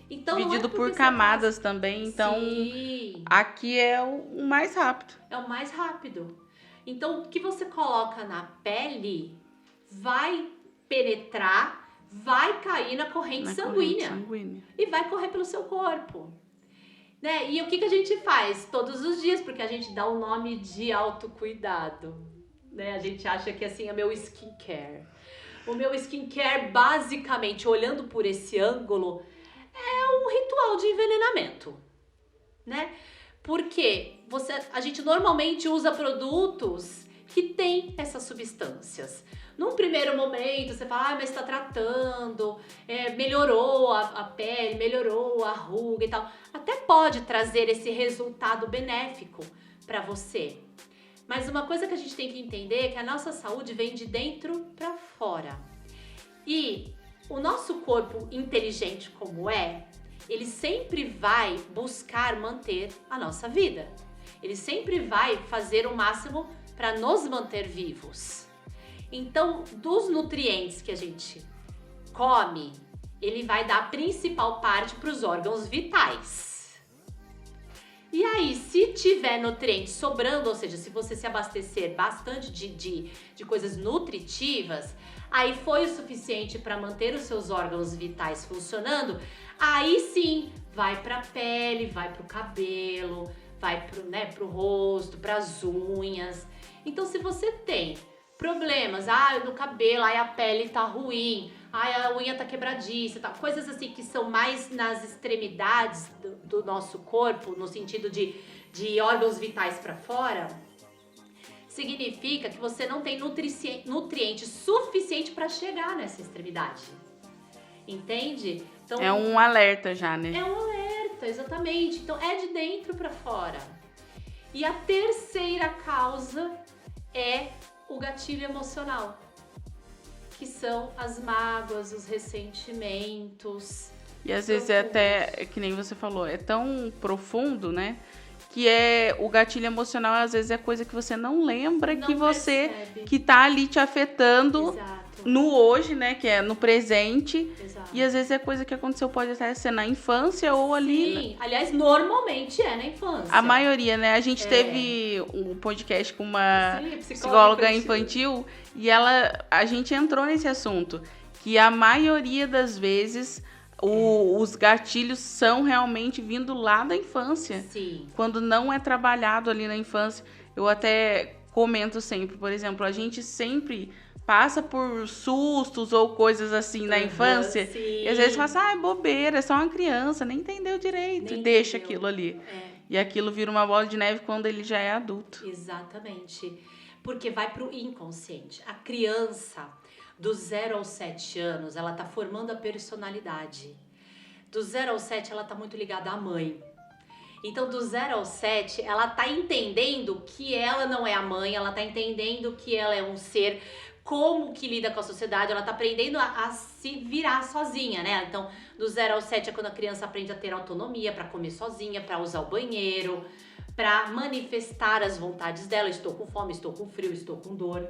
Então, dividido por camadas também, então sim, aqui é o mais rápido. É o mais rápido. Então, o que você coloca na pele vai penetrar, vai cair na corrente sanguínea e vai correr pelo seu corpo. Né? E o que a gente faz todos os dias? Porque a gente dá o nome de autocuidado. Né? A gente acha que assim é meu skincare. O meu skincare, basicamente, olhando por esse ângulo, é um ritual de envenenamento. Né? Porque a gente normalmente usa produtos que têm essas substâncias. Num primeiro momento, você fala, mas está tratando, melhorou a pele, melhorou a ruga e tal. Até pode trazer esse resultado benéfico para você. Mas uma coisa que a gente tem que entender é que a nossa saúde vem de dentro para fora. E o nosso corpo inteligente como ele sempre vai buscar manter a nossa vida. Ele sempre vai fazer o máximo para nos manter vivos. Então, dos nutrientes que a gente come, ele vai dar a principal parte para os órgãos vitais. E aí, se tiver nutrientes sobrando, ou seja, se você se abastecer bastante de coisas nutritivas, aí foi o suficiente para manter os seus órgãos vitais funcionando, aí sim, vai para a pele, vai para o cabelo, vai pro rosto, para as unhas. Então, se você tem problemas, no cabelo, a pele tá ruim, a unha tá quebradiça, tá, coisas assim que são mais nas extremidades do nosso corpo, no sentido de órgãos vitais para fora, significa que você não tem nutriente suficiente para chegar nessa extremidade. Entende? Então, é um alerta já, né? É um alerta, exatamente. Então, é de dentro para fora. E a terceira causa é o gatilho emocional, que são as mágoas, os ressentimentos. E às vezes é até, que nem você falou, é tão profundo, né? Que o gatilho emocional, às vezes, é coisa que você não lembra, Não que você, percebe. que tá ali te afetando. Exato. No hoje, né, que é no presente. Exato. E às vezes é coisa que aconteceu, pode até ser na infância ou ali. Sim, aliás, normalmente é na infância. A maioria, né? A gente teve um podcast com uma psicóloga infantil e a gente entrou nesse assunto, que a maioria das vezes os gatilhos são realmente vindo lá da infância. Sim. Quando não é trabalhado ali na infância. Eu até comento sempre, por exemplo, a gente sempre passa por sustos ou coisas assim na infância. Sim. E às vezes fala assim, é bobeira, é só uma criança, nem entendeu direito. Nem e deixa entendeu. aquilo ali. É. E aquilo vira uma bola de neve quando ele já é adulto. Exatamente. Porque vai pro inconsciente. A criança, do 0 aos 7 anos, ela tá formando a personalidade. Do 0 aos 7, ela tá muito ligada à mãe. Então, do 0 ao 7, ela tá entendendo que ela não é a mãe, ela tá entendendo que ela é um ser, como que lida com a sociedade, ela tá aprendendo a se virar sozinha, né? Então, do 0 ao 7 é quando a criança aprende a ter autonomia para comer sozinha, para usar o banheiro, para manifestar as vontades dela. Estou com fome, estou com frio, estou com dor.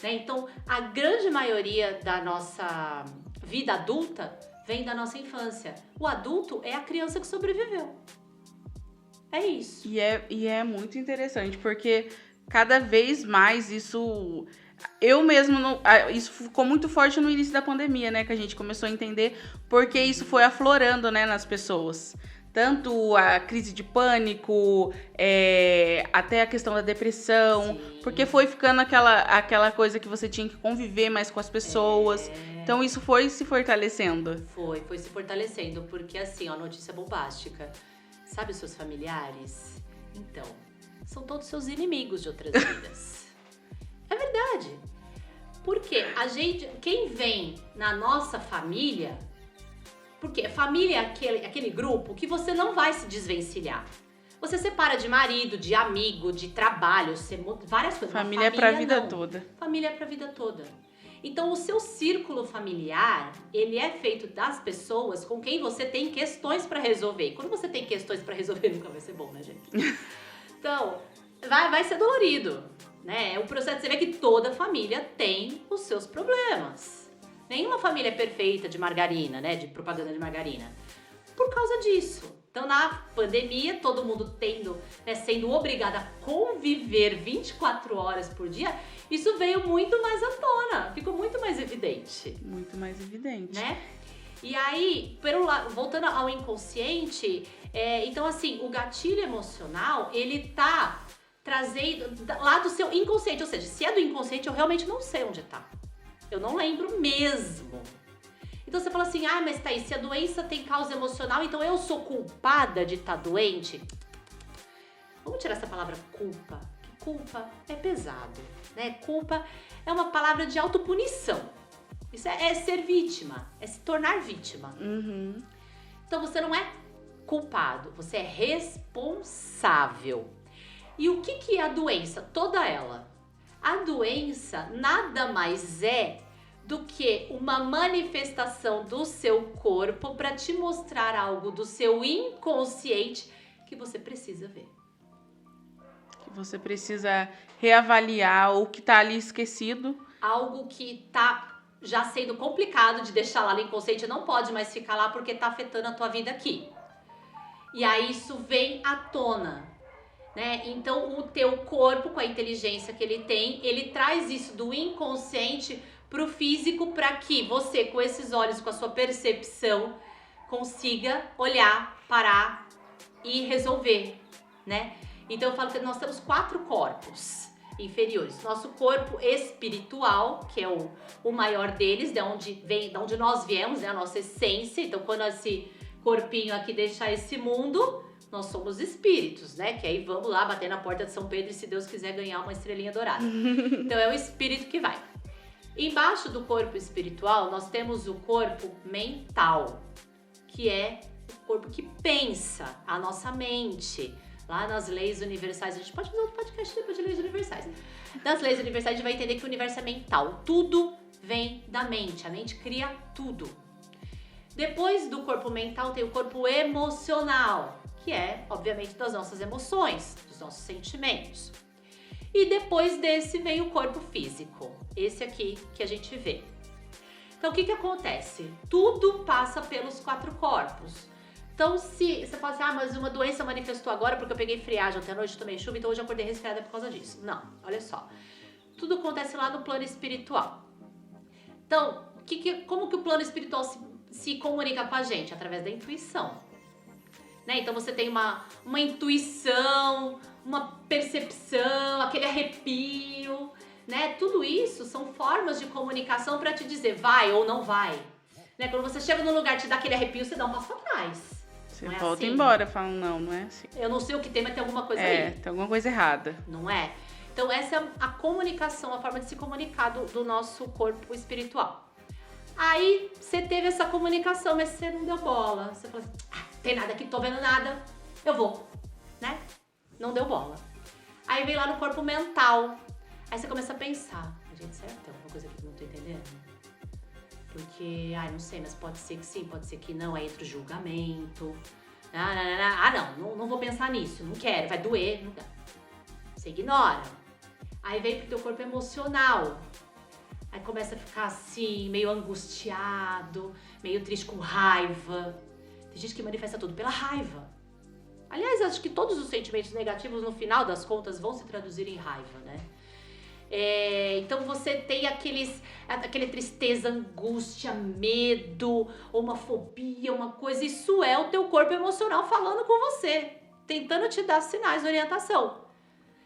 Né? Então, a grande maioria da nossa vida adulta vem da nossa infância. O adulto é a criança que sobreviveu. É isso. E é muito interessante, porque cada vez mais isso... Eu mesmo, isso ficou muito forte no início da pandemia, né? Que a gente começou a entender porque isso foi aflorando, né, nas pessoas. Tanto a crise de pânico, até a questão da depressão. Sim. Porque foi ficando aquela coisa que você tinha que conviver mais com as pessoas. Então isso foi se fortalecendo. Foi se fortalecendo, porque assim, ó, notícia bombástica. Sabe os seus familiares? Então, são todos seus inimigos de outras vidas. É verdade. Porque quem vem na nossa família, porque família é aquele grupo que você não vai se desvencilhar. Você separa de marido, de amigo, de trabalho, várias coisas. Família é pra vida toda. Família é pra vida toda. Então, o seu círculo familiar, ele é feito das pessoas com quem você tem questões pra resolver. Quando você tem questões pra resolver, nunca vai ser bom, né, gente? Então, vai ser dolorido, né? O processo, você vê que toda família tem os seus problemas. Nenhuma família é perfeita de margarina, né? De propaganda de margarina. Por causa disso. Então, na pandemia, todo mundo sendo obrigado a conviver 24 horas por dia, isso veio muito mais à tona, ficou muito mais evidente. Muito mais evidente. Né? E aí, voltando ao inconsciente, então assim, o gatilho emocional, ele tá trazendo lá do seu inconsciente, ou seja, se é do inconsciente, eu realmente não sei onde tá. Eu não lembro mesmo. Então você fala assim, mas Thaís, se a doença tem causa emocional, então eu sou culpada de estar doente? Vamos tirar essa palavra culpa. Culpa é pesado, né? Culpa é uma palavra de autopunição. Isso é ser vítima, é se tornar vítima. Uhum. Então você não é culpado, você é responsável. E o que é a doença? Toda ela. A doença nada mais é do que uma manifestação do seu corpo para te mostrar algo do seu inconsciente que você precisa ver. Que você precisa reavaliar ou que tá ali esquecido. Algo que tá já sendo complicado de deixar lá no inconsciente, não pode mais ficar lá porque tá afetando a tua vida aqui. E aí isso vem à tona, né? Então o teu corpo, com a inteligência que ele tem, ele traz isso do inconsciente pro físico para que você, com esses olhos, com a sua percepção, consiga olhar, parar e resolver, né? Então eu falo que nós temos 4 corpos inferiores. Nosso corpo espiritual, que é o maior deles, de onde nós viemos, né? A nossa essência. Então quando esse corpinho aqui deixar esse mundo, nós somos espíritos, né? Que aí vamos lá bater na porta de São Pedro e, se Deus quiser, ganhar uma estrelinha dourada. Então é o espírito que vai. Embaixo do corpo espiritual, nós temos o corpo mental, que é o corpo que pensa, a nossa mente. Lá nas leis universais, a gente pode fazer outro podcast depois de leis universais. Nas leis universais, a gente vai entender que o universo é mental. Tudo vem da mente, a mente cria tudo. Depois do corpo mental, tem o corpo emocional, que é, obviamente, das nossas emoções, dos nossos sentimentos. E depois desse vem o corpo físico, esse aqui que a gente vê. Então, o que acontece? Tudo passa pelos 4 corpos. Então, se você fala assim, mas uma doença manifestou agora porque eu peguei friagem ontem à noite, tomei chuva, então hoje eu acordei resfriada por causa disso. Não, olha só. Tudo acontece lá no plano espiritual. Então, como que o plano espiritual se comunica com a gente? Através da intuição. Né? Então, você tem uma intuição, uma percepção, aquele arrepio, né? Tudo isso são formas de comunicação para te dizer vai ou não vai. Né? Quando você chega num lugar e te dá aquele arrepio, você dá um passo atrás. Você não é volta assim? Embora, fala, não é assim. Eu não sei o que tem, mas tem alguma coisa aí. Tem alguma coisa errada. Não é? Então essa é a comunicação, a forma de se comunicar do nosso corpo espiritual. Aí você teve essa comunicação, mas você não deu bola. Você falou assim, tem nada aqui, tô vendo nada, eu vou, né? Não deu bola. Aí vem lá no corpo mental. Aí você começa a pensar, gente, será que tem alguma coisa aqui que eu não tô entendendo? Porque, não sei, mas pode ser que sim, pode ser que não, aí entra o julgamento. Não vou pensar nisso, não quero, vai doer, não dá. Você ignora. Aí vem pro teu corpo emocional. Aí começa a ficar assim, meio angustiado, meio triste, com raiva. Tem gente que manifesta tudo pela raiva. Aliás, acho que todos os sentimentos negativos, no final das contas, vão se traduzir em raiva, né? Então você tem aquele tristeza, angústia, medo, ou uma fobia, uma coisa. Isso é o teu corpo emocional falando com você, tentando te dar sinais de orientação.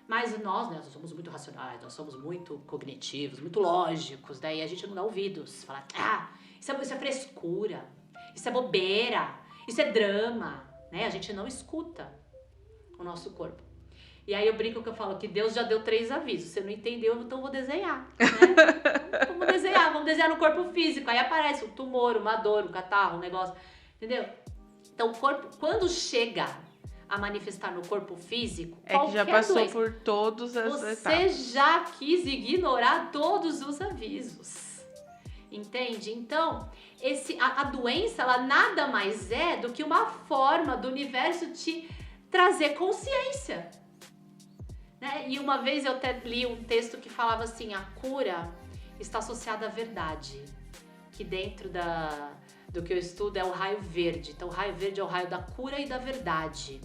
Mas nós somos muito racionais, nós somos muito cognitivos, muito lógicos. Daí a gente não dá ouvidos. Fala, isso é frescura, isso é bobeira, isso é drama, né? A gente não escuta o nosso corpo. E aí eu brinco que eu falo que Deus já deu 3 avisos. Você não entendeu, então eu vou desenhar, né? Vamos desenhar no corpo físico. Aí aparece um tumor, uma dor, um catarro, um negócio, entendeu? Então o corpo, quando chega a manifestar no corpo físico, que já passou por todas as etapas. Você já quis ignorar todos os avisos. Entende? Então, a doença, ela nada mais é do que uma forma do universo te trazer consciência. Né? E uma vez eu até li um texto que falava assim, a cura está associada à verdade, que dentro do que eu estudo é o raio verde. Então o raio verde é o raio da cura e da verdade.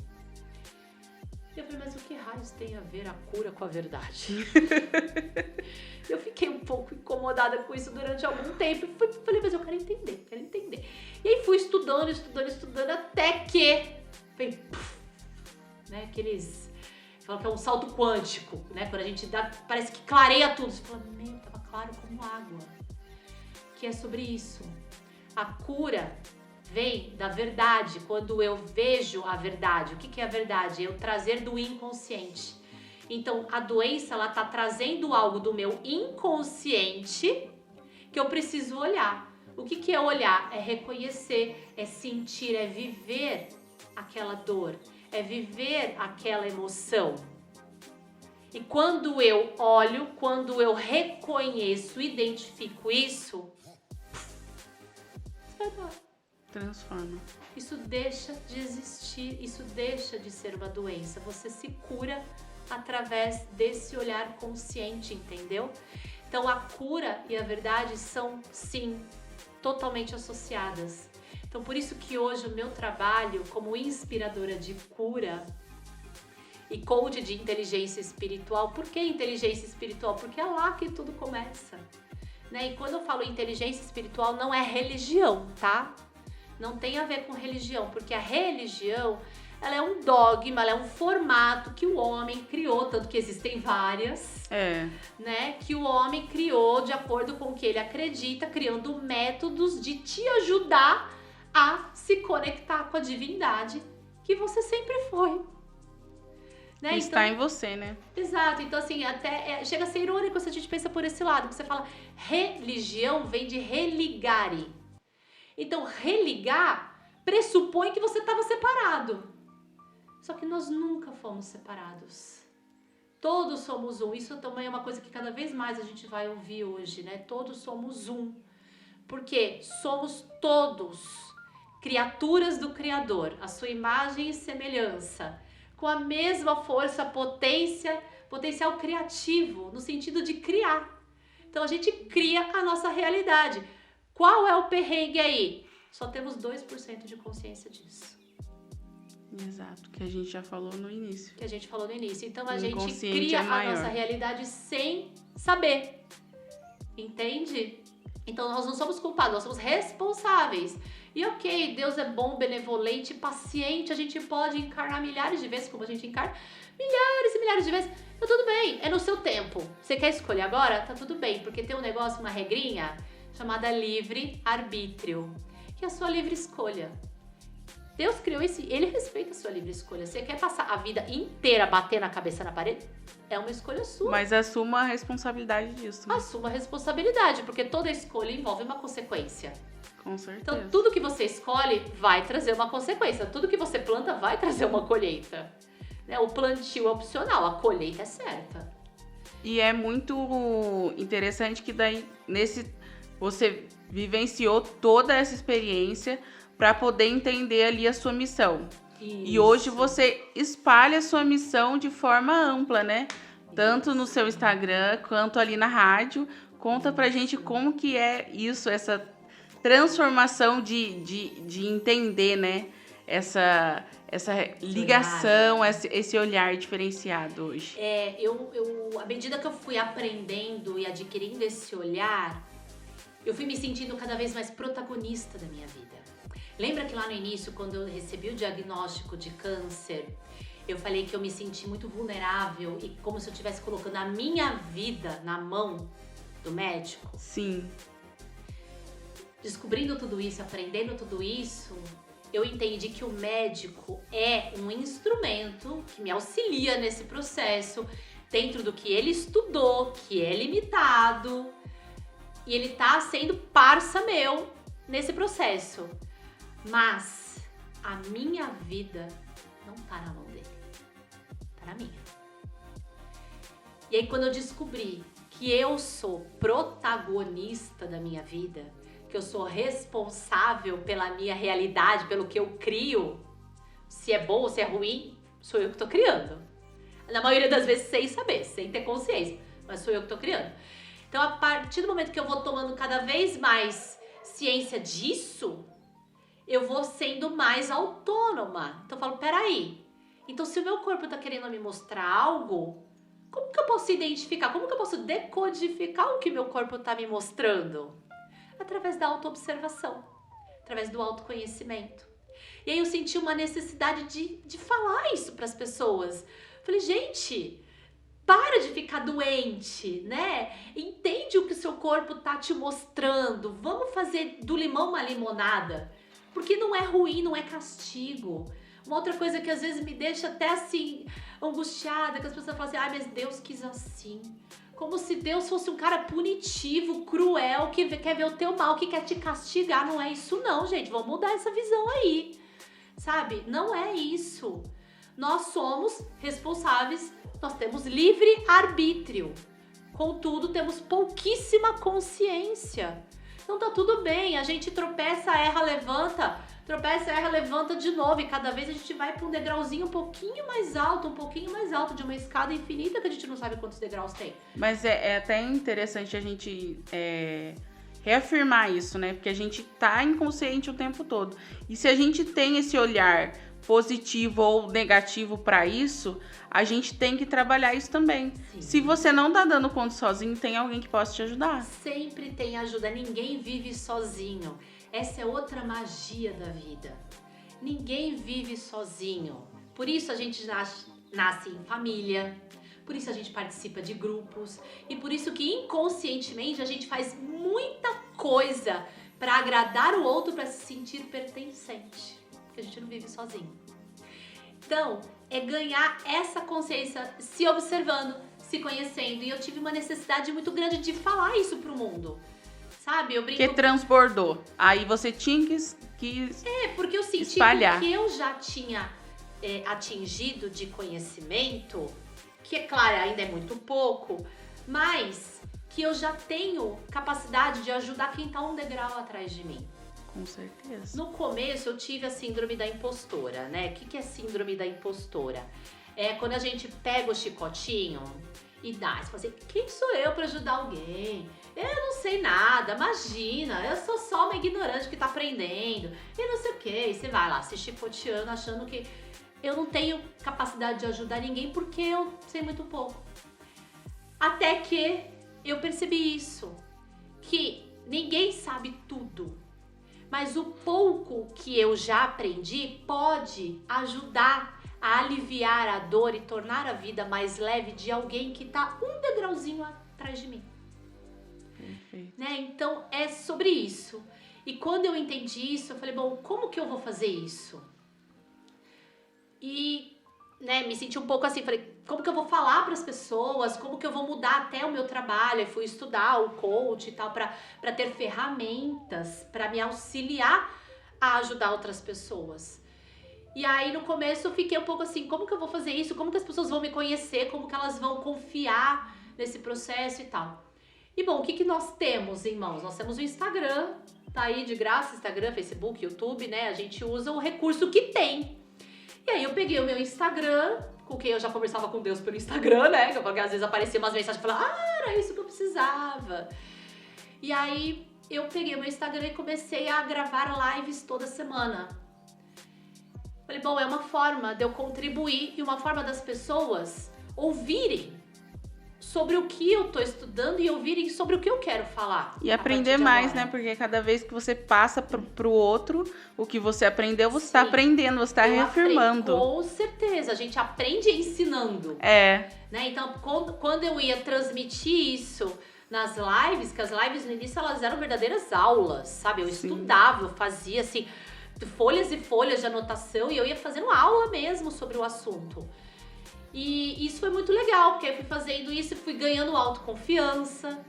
E eu falei, mas o que raios tem a ver a cura com a verdade? Eu fiquei um pouco incomodada com isso durante algum tempo. E falei, mas eu quero entender. E aí fui estudando, até que... Falei, né, aqueles... Falam que é um salto quântico, né? Quando a gente dá, parece que clareia tudo. Você fala, tava claro como água. Que é sobre isso. A cura vem da verdade. Quando eu vejo a verdade. O que é a verdade? Eu trazer do inconsciente. Então, a doença, ela tá trazendo algo do meu inconsciente que eu preciso olhar. O que é olhar? É reconhecer, é sentir, é viver aquela dor. É viver aquela emoção. E quando eu olho, quando eu reconheço, identifico isso, transforma. Isso deixa de existir, isso deixa de ser uma doença. Você se cura através desse olhar consciente, entendeu? Então a cura e a verdade são, sim, totalmente associadas. Então por isso que hoje o meu trabalho como inspiradora de cura e coach de inteligência espiritual, por que inteligência espiritual? Porque é lá que tudo começa, né? E quando eu falo inteligência espiritual, não é religião, tá? Não tem a ver com religião, porque a religião, ela é um dogma, ela é um formato que o homem criou, tanto que existem várias, né? Que o homem criou de acordo com o que ele acredita, criando métodos de te ajudar a se conectar com a divindade que você sempre foi. Né? Está em você, né? Exato. Então, assim, até chega a ser irônico se a gente pensa por esse lado. Você fala, religião vem de religare. Então, religar pressupõe que você estava separado. Só que nós nunca fomos separados. Todos somos um. Isso também é uma coisa que cada vez mais a gente vai ouvir hoje, né? Todos somos um. Porque somos todos criaturas do Criador, a sua imagem e semelhança, com a mesma força, potencial criativo, no sentido de criar. Então a gente cria a nossa realidade. Qual é o perrengue aí? Só temos 2% de consciência disso. Exato, que a gente já falou no início. Então a gente cria a nossa realidade sem saber. Entende? Então nós não somos culpados, nós somos responsáveis. E ok, Deus é bom, benevolente, paciente, a gente pode encarnar milhares de vezes, como a gente encarna, milhares e milhares de vezes. Tá tudo bem, é no seu tempo. Você quer escolher agora? Tá tudo bem, porque tem um negócio, uma regrinha chamada livre-arbítrio, que é a sua livre escolha. Deus criou ele respeita a sua livre escolha. Você quer passar a vida inteira batendo a cabeça na parede? É uma escolha sua. Mas assuma a responsabilidade disso. Né? Assuma a responsabilidade, porque toda escolha envolve uma consequência. Com certeza. Então, tudo que você escolhe vai trazer uma consequência. Tudo que você planta vai trazer uma colheita. Né? O plantio é opcional, a colheita é certa. E é muito interessante que daí, você vivenciou toda essa experiência para poder entender ali a sua missão. Isso. E hoje você espalha a sua missão de forma ampla, né? Tanto no seu Instagram quanto ali na rádio. Conta pra gente como que é isso, essa transformação de entender, né? Essa ligação, esse olhar diferenciado hoje. À medida que eu fui aprendendo e adquirindo esse olhar, eu fui me sentindo cada vez mais protagonista da minha vida. Lembra que lá no início, quando eu recebi o diagnóstico de câncer, eu falei que eu me senti muito vulnerável e como se eu estivesse colocando a minha vida na mão do médico? Sim. Descobrindo tudo isso, aprendendo tudo isso, eu entendi que o médico é um instrumento que me auxilia nesse processo, dentro do que ele estudou, que é limitado, e ele tá sendo parça meu nesse processo. Mas a minha vida não tá na mão dele, tá na minha. E aí quando eu descobri que eu sou protagonista da minha vida, que eu sou responsável pela minha realidade, pelo que eu crio, se é bom ou se é ruim, sou eu que tô criando. Na maioria das vezes sem saber, sem ter consciência, mas sou eu que tô criando. Então a partir do momento que eu vou tomando cada vez mais ciência disso, eu vou sendo mais autônoma. Então eu falo, peraí, então se o meu corpo tá querendo me mostrar algo, como que eu posso identificar, como que eu posso decodificar o que meu corpo tá me mostrando? Através da autoobservação, através do autoconhecimento. E aí eu senti uma necessidade de falar isso para as pessoas. Falei, gente, para de ficar doente, né? Entende o que o seu corpo tá te mostrando. Vamos fazer do limão uma limonada. Porque não é ruim, não é castigo. Uma outra coisa que às vezes me deixa até assim, angustiada, que as pessoas falam assim, ai, mas Deus quis assim. Como se Deus fosse um cara punitivo, cruel, que quer ver o teu mal, que quer te castigar. Não é isso não, gente. Vamos mudar essa visão aí. Sabe? Não é isso. Nós somos responsáveis, nós temos livre arbítrio. Contudo, temos pouquíssima consciência. Então tá tudo bem, a gente tropeça, erra, levanta de novo. E cada vez a gente vai pra um degrauzinho um pouquinho mais alto de uma escada infinita que a gente não sabe quantos degraus tem. Mas é até interessante a gente reafirmar isso, né? Porque a gente tá inconsciente o tempo todo. E se a gente tem esse olhar positivo ou negativo para isso, a gente tem que trabalhar isso também. Sim. Se você não tá dando conta sozinho, tem alguém que possa te ajudar. Sempre tem ajuda, ninguém vive sozinho. Essa é outra magia da vida. Ninguém vive sozinho. Por isso a gente nasce em família, por isso a gente participa de grupos e por isso que inconscientemente a gente faz muita coisa para agradar o outro, para se sentir pertencente. Porque a gente não vive sozinho. Então, é ganhar essa consciência se observando, se conhecendo. E eu tive uma necessidade muito grande de falar isso pro mundo. Sabe? Eu brinco... Que transbordou. Aí você tinha que porque eu senti espalhar. Que eu já tinha atingido de conhecimento, que é claro, ainda é muito pouco, mas que eu já tenho capacidade de ajudar quem tá um degrau atrás de mim. Com certeza. No começo eu tive a síndrome da impostora, né? O que é síndrome da impostora? É quando a gente pega o chicotinho e dá. Você fala assim, quem sou eu pra ajudar alguém? Eu não sei nada, imagina, eu sou só uma ignorante que tá aprendendo. E não sei o quê. E você vai lá se chicoteando, achando que eu não tenho capacidade de ajudar ninguém porque eu sei muito pouco. Até que eu percebi isso, que ninguém sabe tudo. Mas o pouco que eu já aprendi pode ajudar a aliviar a dor e tornar a vida mais leve de alguém que tá um degrauzinho atrás de mim. Perfeito. Né? Então é sobre isso. E quando eu entendi isso, eu falei, bom, como que eu vou fazer isso? E me senti um pouco assim, falei, como que eu vou falar para as pessoas? Como que eu vou mudar até o meu trabalho? Eu fui estudar o coach e tal para ter ferramentas para me auxiliar a ajudar outras pessoas. E aí no começo eu fiquei um pouco assim, como que eu vou fazer isso? Como que as pessoas vão me conhecer? Como que elas vão confiar nesse processo e tal? E bom, o que nós temos em mãos? Nós temos o Instagram, tá aí de graça, Instagram, Facebook, YouTube, né? A gente usa o recurso que tem. E aí eu peguei o meu Instagram, com quem eu já conversava com Deus pelo Instagram, né? Porque às vezes aparecia umas mensagens e falava, era isso que eu precisava. E aí eu peguei o meu Instagram e comecei a gravar lives toda semana. Falei, bom, é uma forma de eu contribuir e uma forma das pessoas ouvirem sobre o que eu tô estudando e ouvirem sobre o que eu quero falar. E aprender mais, né? Porque cada vez que você passa pro outro, o que você aprendeu, você tá aprendendo, você tá reafirmando. Com certeza, a gente aprende ensinando. É. Né? Então, quando eu ia transmitir isso nas lives, que as lives no início elas eram verdadeiras aulas, sabe? Eu estudava, eu fazia assim, folhas e folhas de anotação e eu ia fazendo aula mesmo sobre o assunto. E isso foi muito legal, porque eu fui fazendo isso e fui ganhando autoconfiança,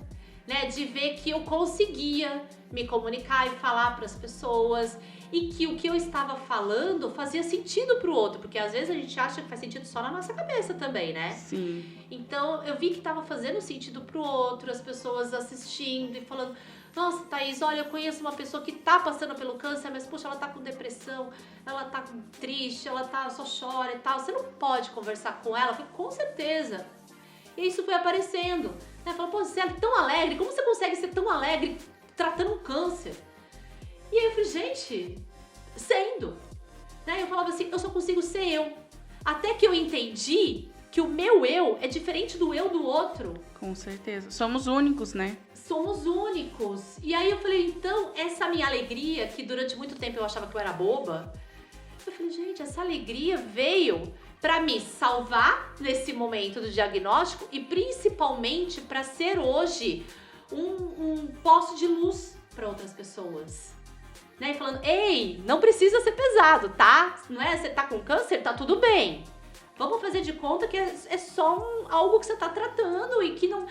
né? De ver que eu conseguia me comunicar e falar para as pessoas e que o que eu estava falando fazia sentido pro outro, porque às vezes a gente acha que faz sentido só na nossa cabeça também, né? Sim. Então eu vi que estava fazendo sentido pro outro, as pessoas assistindo e falando, nossa, Thaís, olha, eu conheço uma pessoa que tá passando pelo câncer, mas poxa, ela tá com depressão, ela tá triste, ela só chora e tal, você não pode conversar com ela? Eu falei, com certeza. E isso foi aparecendo, né? Falou, pô, você é tão alegre, como você consegue ser tão alegre tratando um câncer? E aí eu falei, gente, sendo. Né? Eu falava assim, eu só consigo ser eu. Até que eu entendi que o meu eu é diferente do eu do outro. Com certeza. Somos únicos, né? Somos únicos. E aí eu falei, então, essa minha alegria, que durante muito tempo eu achava que eu era boba, eu falei, gente, essa alegria veio pra me salvar nesse momento do diagnóstico e principalmente pra ser hoje um poste de luz pra outras pessoas. Né? E falando, ei, não precisa ser pesado, tá? Não é? Você tá com câncer, tá tudo bem. Vamos fazer de conta que é só algo que você tá tratando e que não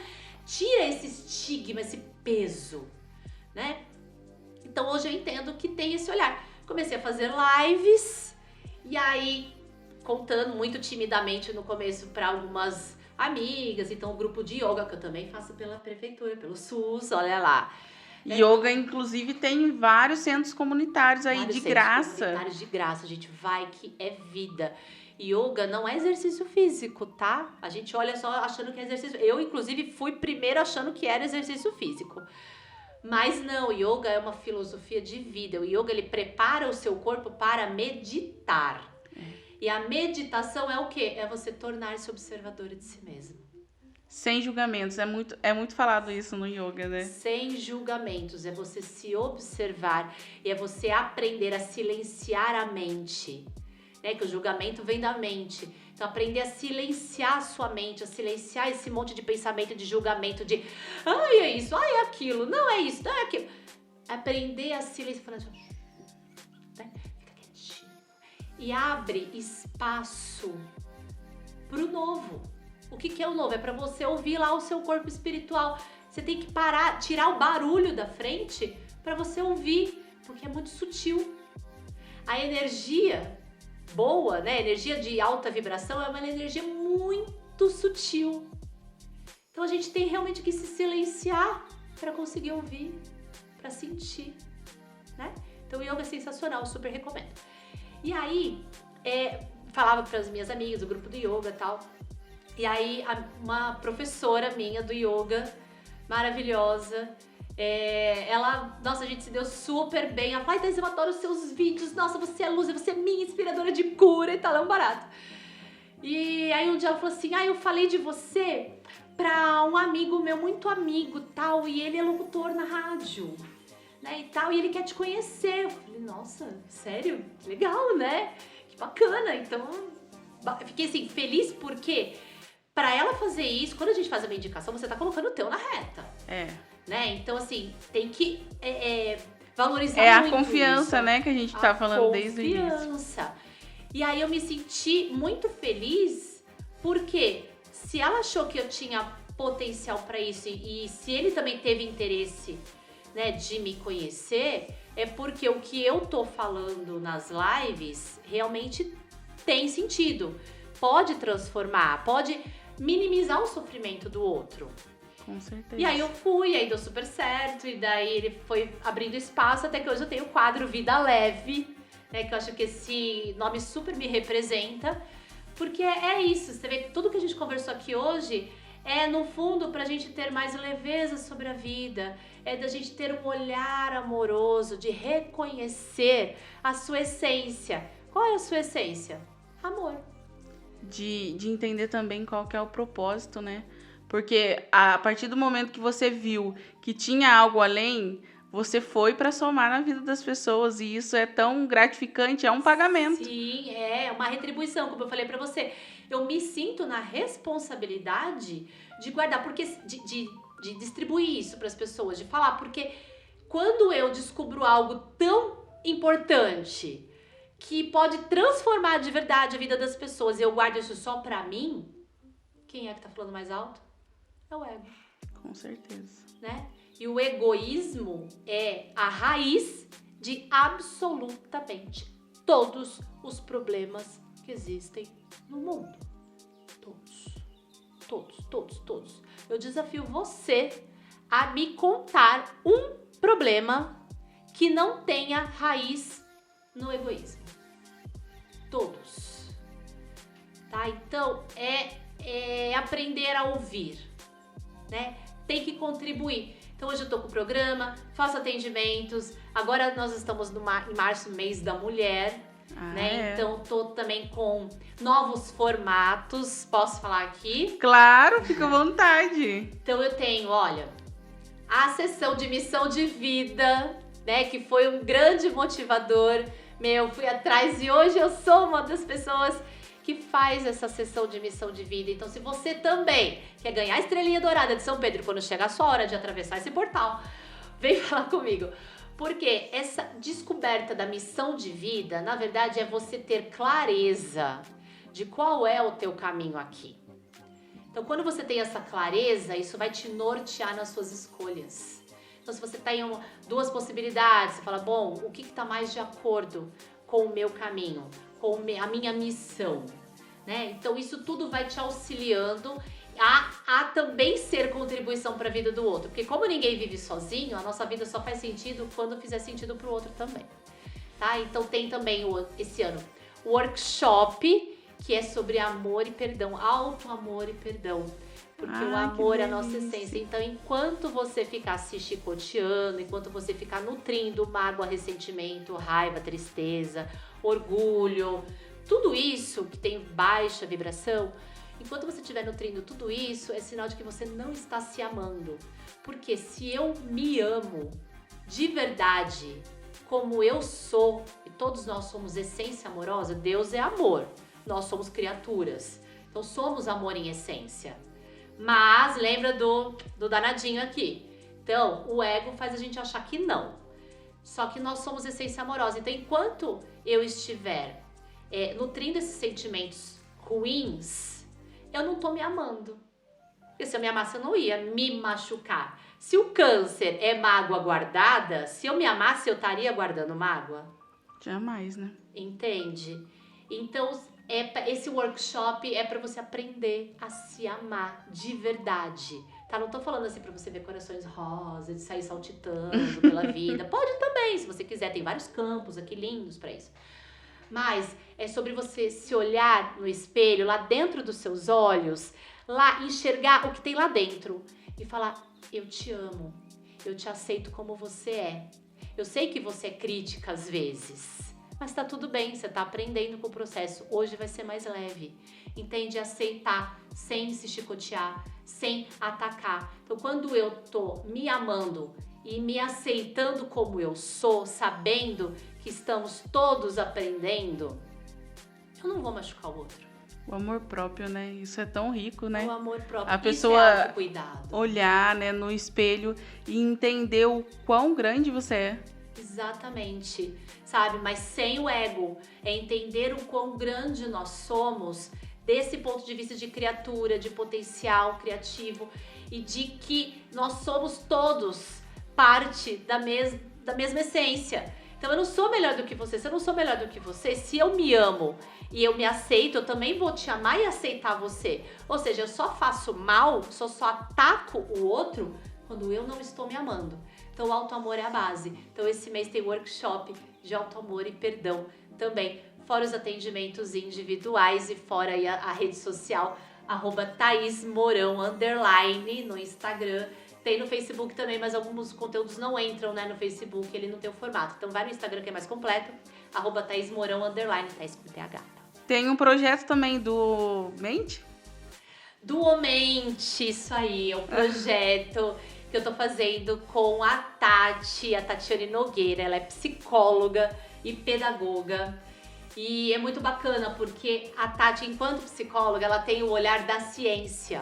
tira esse estigma, esse peso, né? Então hoje eu entendo que tem esse olhar. Comecei a fazer lives e aí contando muito timidamente no começo para algumas amigas, então o grupo de yoga que eu também faço pela prefeitura, pelo SUS, olha lá. Yoga, inclusive, tem vários centros comunitários aí Vários de centros graça. comunitários de graça, a gente vai que é vida. Yoga não é exercício físico, tá? A gente olha só achando que é exercício. Eu, inclusive, fui primeiro achando que era exercício físico. Mas não, yoga é uma filosofia de vida. O yoga, ele prepara o seu corpo para meditar. E a meditação é o quê? É você tornar-se observador de si mesmo. Sem julgamentos. É muito falado isso no yoga, né? Sem julgamentos. É você se observar e é você aprender a silenciar a mente. Né? Que o julgamento vem da mente. Então, aprender a silenciar a sua mente, a silenciar esse monte de pensamento, de julgamento, de ai, é isso, ai, é aquilo, não é isso, não é aquilo. Aprender a silenciar, né? Fica quietinho. E abre espaço pro novo. O que é o novo? É para você ouvir lá o seu corpo espiritual. Você tem que parar, tirar o barulho da frente para você ouvir, porque é muito sutil. A energia boa, né? Energia de alta vibração é uma energia muito sutil. Então a gente tem realmente que se silenciar para conseguir ouvir, para sentir, né? Então o yoga é sensacional, eu super recomendo. E aí, falava para as minhas amigas do grupo do yoga e tal. E aí, uma professora minha do yoga, maravilhosa, nossa, a gente se deu super bem. Ela falou, ai, Thais, eu adoro os seus vídeos, nossa, você é luz, você é minha inspiradora de cura e tal, é um barato. E aí um dia ela falou assim, eu falei de você pra um amigo meu, muito amigo, tal, e ele é locutor na rádio, né, e tal, e ele quer te conhecer. Eu falei, nossa, sério? Legal, né? Que bacana. Então, eu fiquei assim, feliz porque pra ela fazer isso, quando a gente faz uma indicação, você tá colocando o teu na reta. Né? Então, assim, tem que valorizar muito a confiança, isso. Né, que a gente tá falando desde o início. Confiança. E aí eu me senti muito feliz, porque se ela achou que eu tinha potencial para isso e se ele também teve interesse, né, de me conhecer, é porque o que eu tô falando nas lives realmente tem sentido. Pode transformar, pode minimizar o sofrimento do outro. Com certeza. E aí eu fui, aí deu super certo, e daí ele foi abrindo espaço, até que hoje eu tenho o quadro Vida Leve, né, que eu acho que esse nome super me representa, porque é isso, você vê que tudo que a gente conversou aqui hoje é, no fundo, pra gente ter mais leveza sobre a vida, é da gente ter um olhar amoroso, de reconhecer a sua essência. Qual é a sua essência? Amor. De entender também qual que é o propósito, né? Porque a partir do momento que você viu que tinha algo além, você foi para somar na vida das pessoas e isso é tão gratificante, é um pagamento. Sim, é uma retribuição, como eu falei para você. Eu me sinto na responsabilidade de guardar, porque de distribuir isso para as pessoas, de falar, porque quando eu descubro algo tão importante que pode transformar de verdade a vida das pessoas e eu guardo isso só para mim, quem é que tá falando mais alto? É o ego. Com certeza. Né? E o egoísmo é a raiz de absolutamente todos os problemas que existem no mundo. Todos. Todos, todos, todos. Eu desafio você a me contar um problema que não tenha raiz no egoísmo. Todos. Tá? Então, é aprender a ouvir, né? Tem que contribuir. Então hoje eu tô com o programa, faço atendimentos, agora nós estamos em março, mês da mulher, né? Então tô também com novos formatos, posso falar aqui? Claro, fica à vontade. Então eu tenho, olha, a sessão de missão de vida, né? Que foi um grande motivador meu, fui atrás e hoje eu sou uma das pessoas que faz essa sessão de missão de vida. Então, se você também quer ganhar a estrelinha dourada de São Pedro quando chegar a sua hora de atravessar esse portal, vem falar comigo. Porque essa descoberta da missão de vida, na verdade, é você ter clareza de qual é o teu caminho aqui. Então, quando você tem essa clareza, isso vai te nortear nas suas escolhas. Então, se você tem duas possibilidades, você fala, bom, o que está mais de acordo com o meu caminho? Com a minha missão, né? Então isso tudo vai te auxiliando a também ser contribuição para a vida do outro. Porque como ninguém vive sozinho, a nossa vida só faz sentido quando fizer sentido para o outro também. Tá? Então tem também esse ano o workshop, que é sobre amor e perdão, auto-amor e perdão. Porque o amor é a nossa essência. Então, enquanto você ficar se chicoteando, enquanto você ficar nutrindo mágoa, ressentimento, raiva, tristeza, orgulho, tudo isso que tem baixa vibração, enquanto você estiver nutrindo tudo isso, é sinal de que você não está se amando. Porque se eu me amo de verdade, como eu sou, e todos nós somos essência amorosa, Deus é amor, nós somos criaturas. Então, somos amor em essência. Mas lembra do danadinho aqui. Então, o ego faz a gente achar que não. Só que nós somos essência amorosa. Então, enquanto eu estiver nutrindo esses sentimentos ruins, eu não tô me amando. Porque se eu me amasse, eu não ia me machucar. Se o câncer é mágoa guardada, se eu me amasse, eu estaria guardando mágoa? Jamais, né? Entende? Então, esse workshop é para você aprender a se amar de verdade, tá? Não tô falando assim para você ver corações rosas, de sair saltitando pela vida. Pode também, se você quiser, tem vários campos aqui lindos para isso. Mas é sobre você se olhar no espelho, lá dentro dos seus olhos, lá enxergar o que tem lá dentro e falar: eu te amo, eu te aceito como você é. Eu sei que você é crítica às vezes, mas tá tudo bem, você tá aprendendo com o processo. Hoje vai ser mais leve. Entende? Aceitar, sem se chicotear, sem atacar. Então, quando eu tô me amando e me aceitando como eu sou, sabendo que estamos todos aprendendo, eu não vou machucar o outro. O amor próprio, né? Isso é tão rico, né? O amor próprio. A pessoa cuidado. Olhar, né, no espelho e entender o quão grande você é. Exatamente, sabe? Mas sem o ego, é entender o quão grande nós somos desse ponto de vista de criatura, de potencial criativo e de que nós somos todos parte da mesma essência. Então eu não sou melhor do que você, se eu não sou melhor do que você, se eu me amo e eu me aceito, eu também vou te amar e aceitar você. Ou seja, eu só faço mal, só ataco o outro quando eu não estou me amando. Então, o auto-amor é a base. Então, esse mês tem workshop de auto-amor e perdão também. Fora os atendimentos individuais e fora aí a rede social, @ThaísMourão_ no Instagram. Tem no Facebook também, mas alguns conteúdos não entram, né, no Facebook, ele não tem o formato. Então, vai no Instagram que é mais completo, @ThaísMourão_, Thaís com TH. Tem um projeto também do Mente? Do Omente, isso aí, é um projeto que eu tô fazendo com a Tatiane Nogueira. Ela é psicóloga e pedagoga. E é muito bacana porque a Tati, enquanto psicóloga, ela tem o olhar da ciência.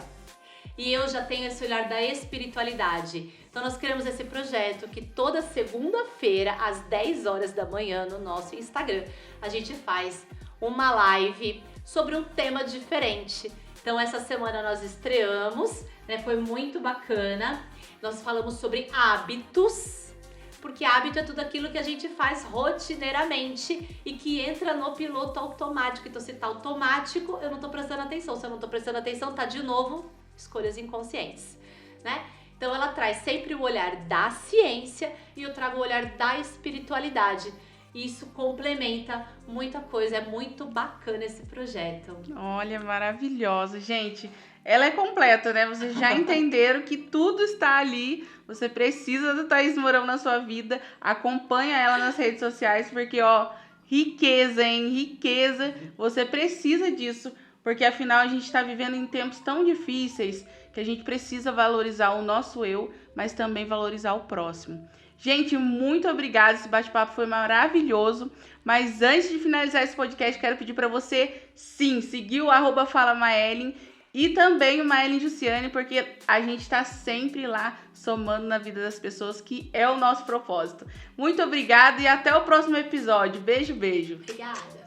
E eu já tenho esse olhar da espiritualidade. Então nós criamos esse projeto que toda segunda-feira, às 10 horas da manhã, no nosso Instagram, a gente faz uma live sobre um tema diferente. Então essa semana nós estreamos, né? Foi muito bacana. Nós falamos sobre hábitos, porque hábito é tudo aquilo que a gente faz rotineiramente e que entra no piloto automático. Então, se tá automático, eu não tô prestando atenção. Se eu não tô prestando atenção, tá de novo escolhas inconscientes, né? Então, ela traz sempre o olhar da ciência e eu trago o olhar da espiritualidade. E isso complementa muita coisa, é muito bacana esse projeto. Olha, maravilhosa, gente. Ela é completa, né? Vocês já entenderam que tudo está ali. Você precisa do Thaís Mourão na sua vida. Acompanha ela nas redes sociais, porque, ó, riqueza, hein? Riqueza. Você precisa disso, porque afinal a gente está vivendo em tempos tão difíceis que a gente precisa valorizar o nosso eu, mas também valorizar o próximo. Gente, muito obrigada. Esse bate-papo foi maravilhoso. Mas antes de finalizar esse podcast, quero pedir para você, sim, seguir o @FalaMaellen e também o Maellen Jussiane, porque a gente está sempre lá somando na vida das pessoas, que é o nosso propósito. Muito obrigada e até o próximo episódio. Beijo, beijo. Obrigada.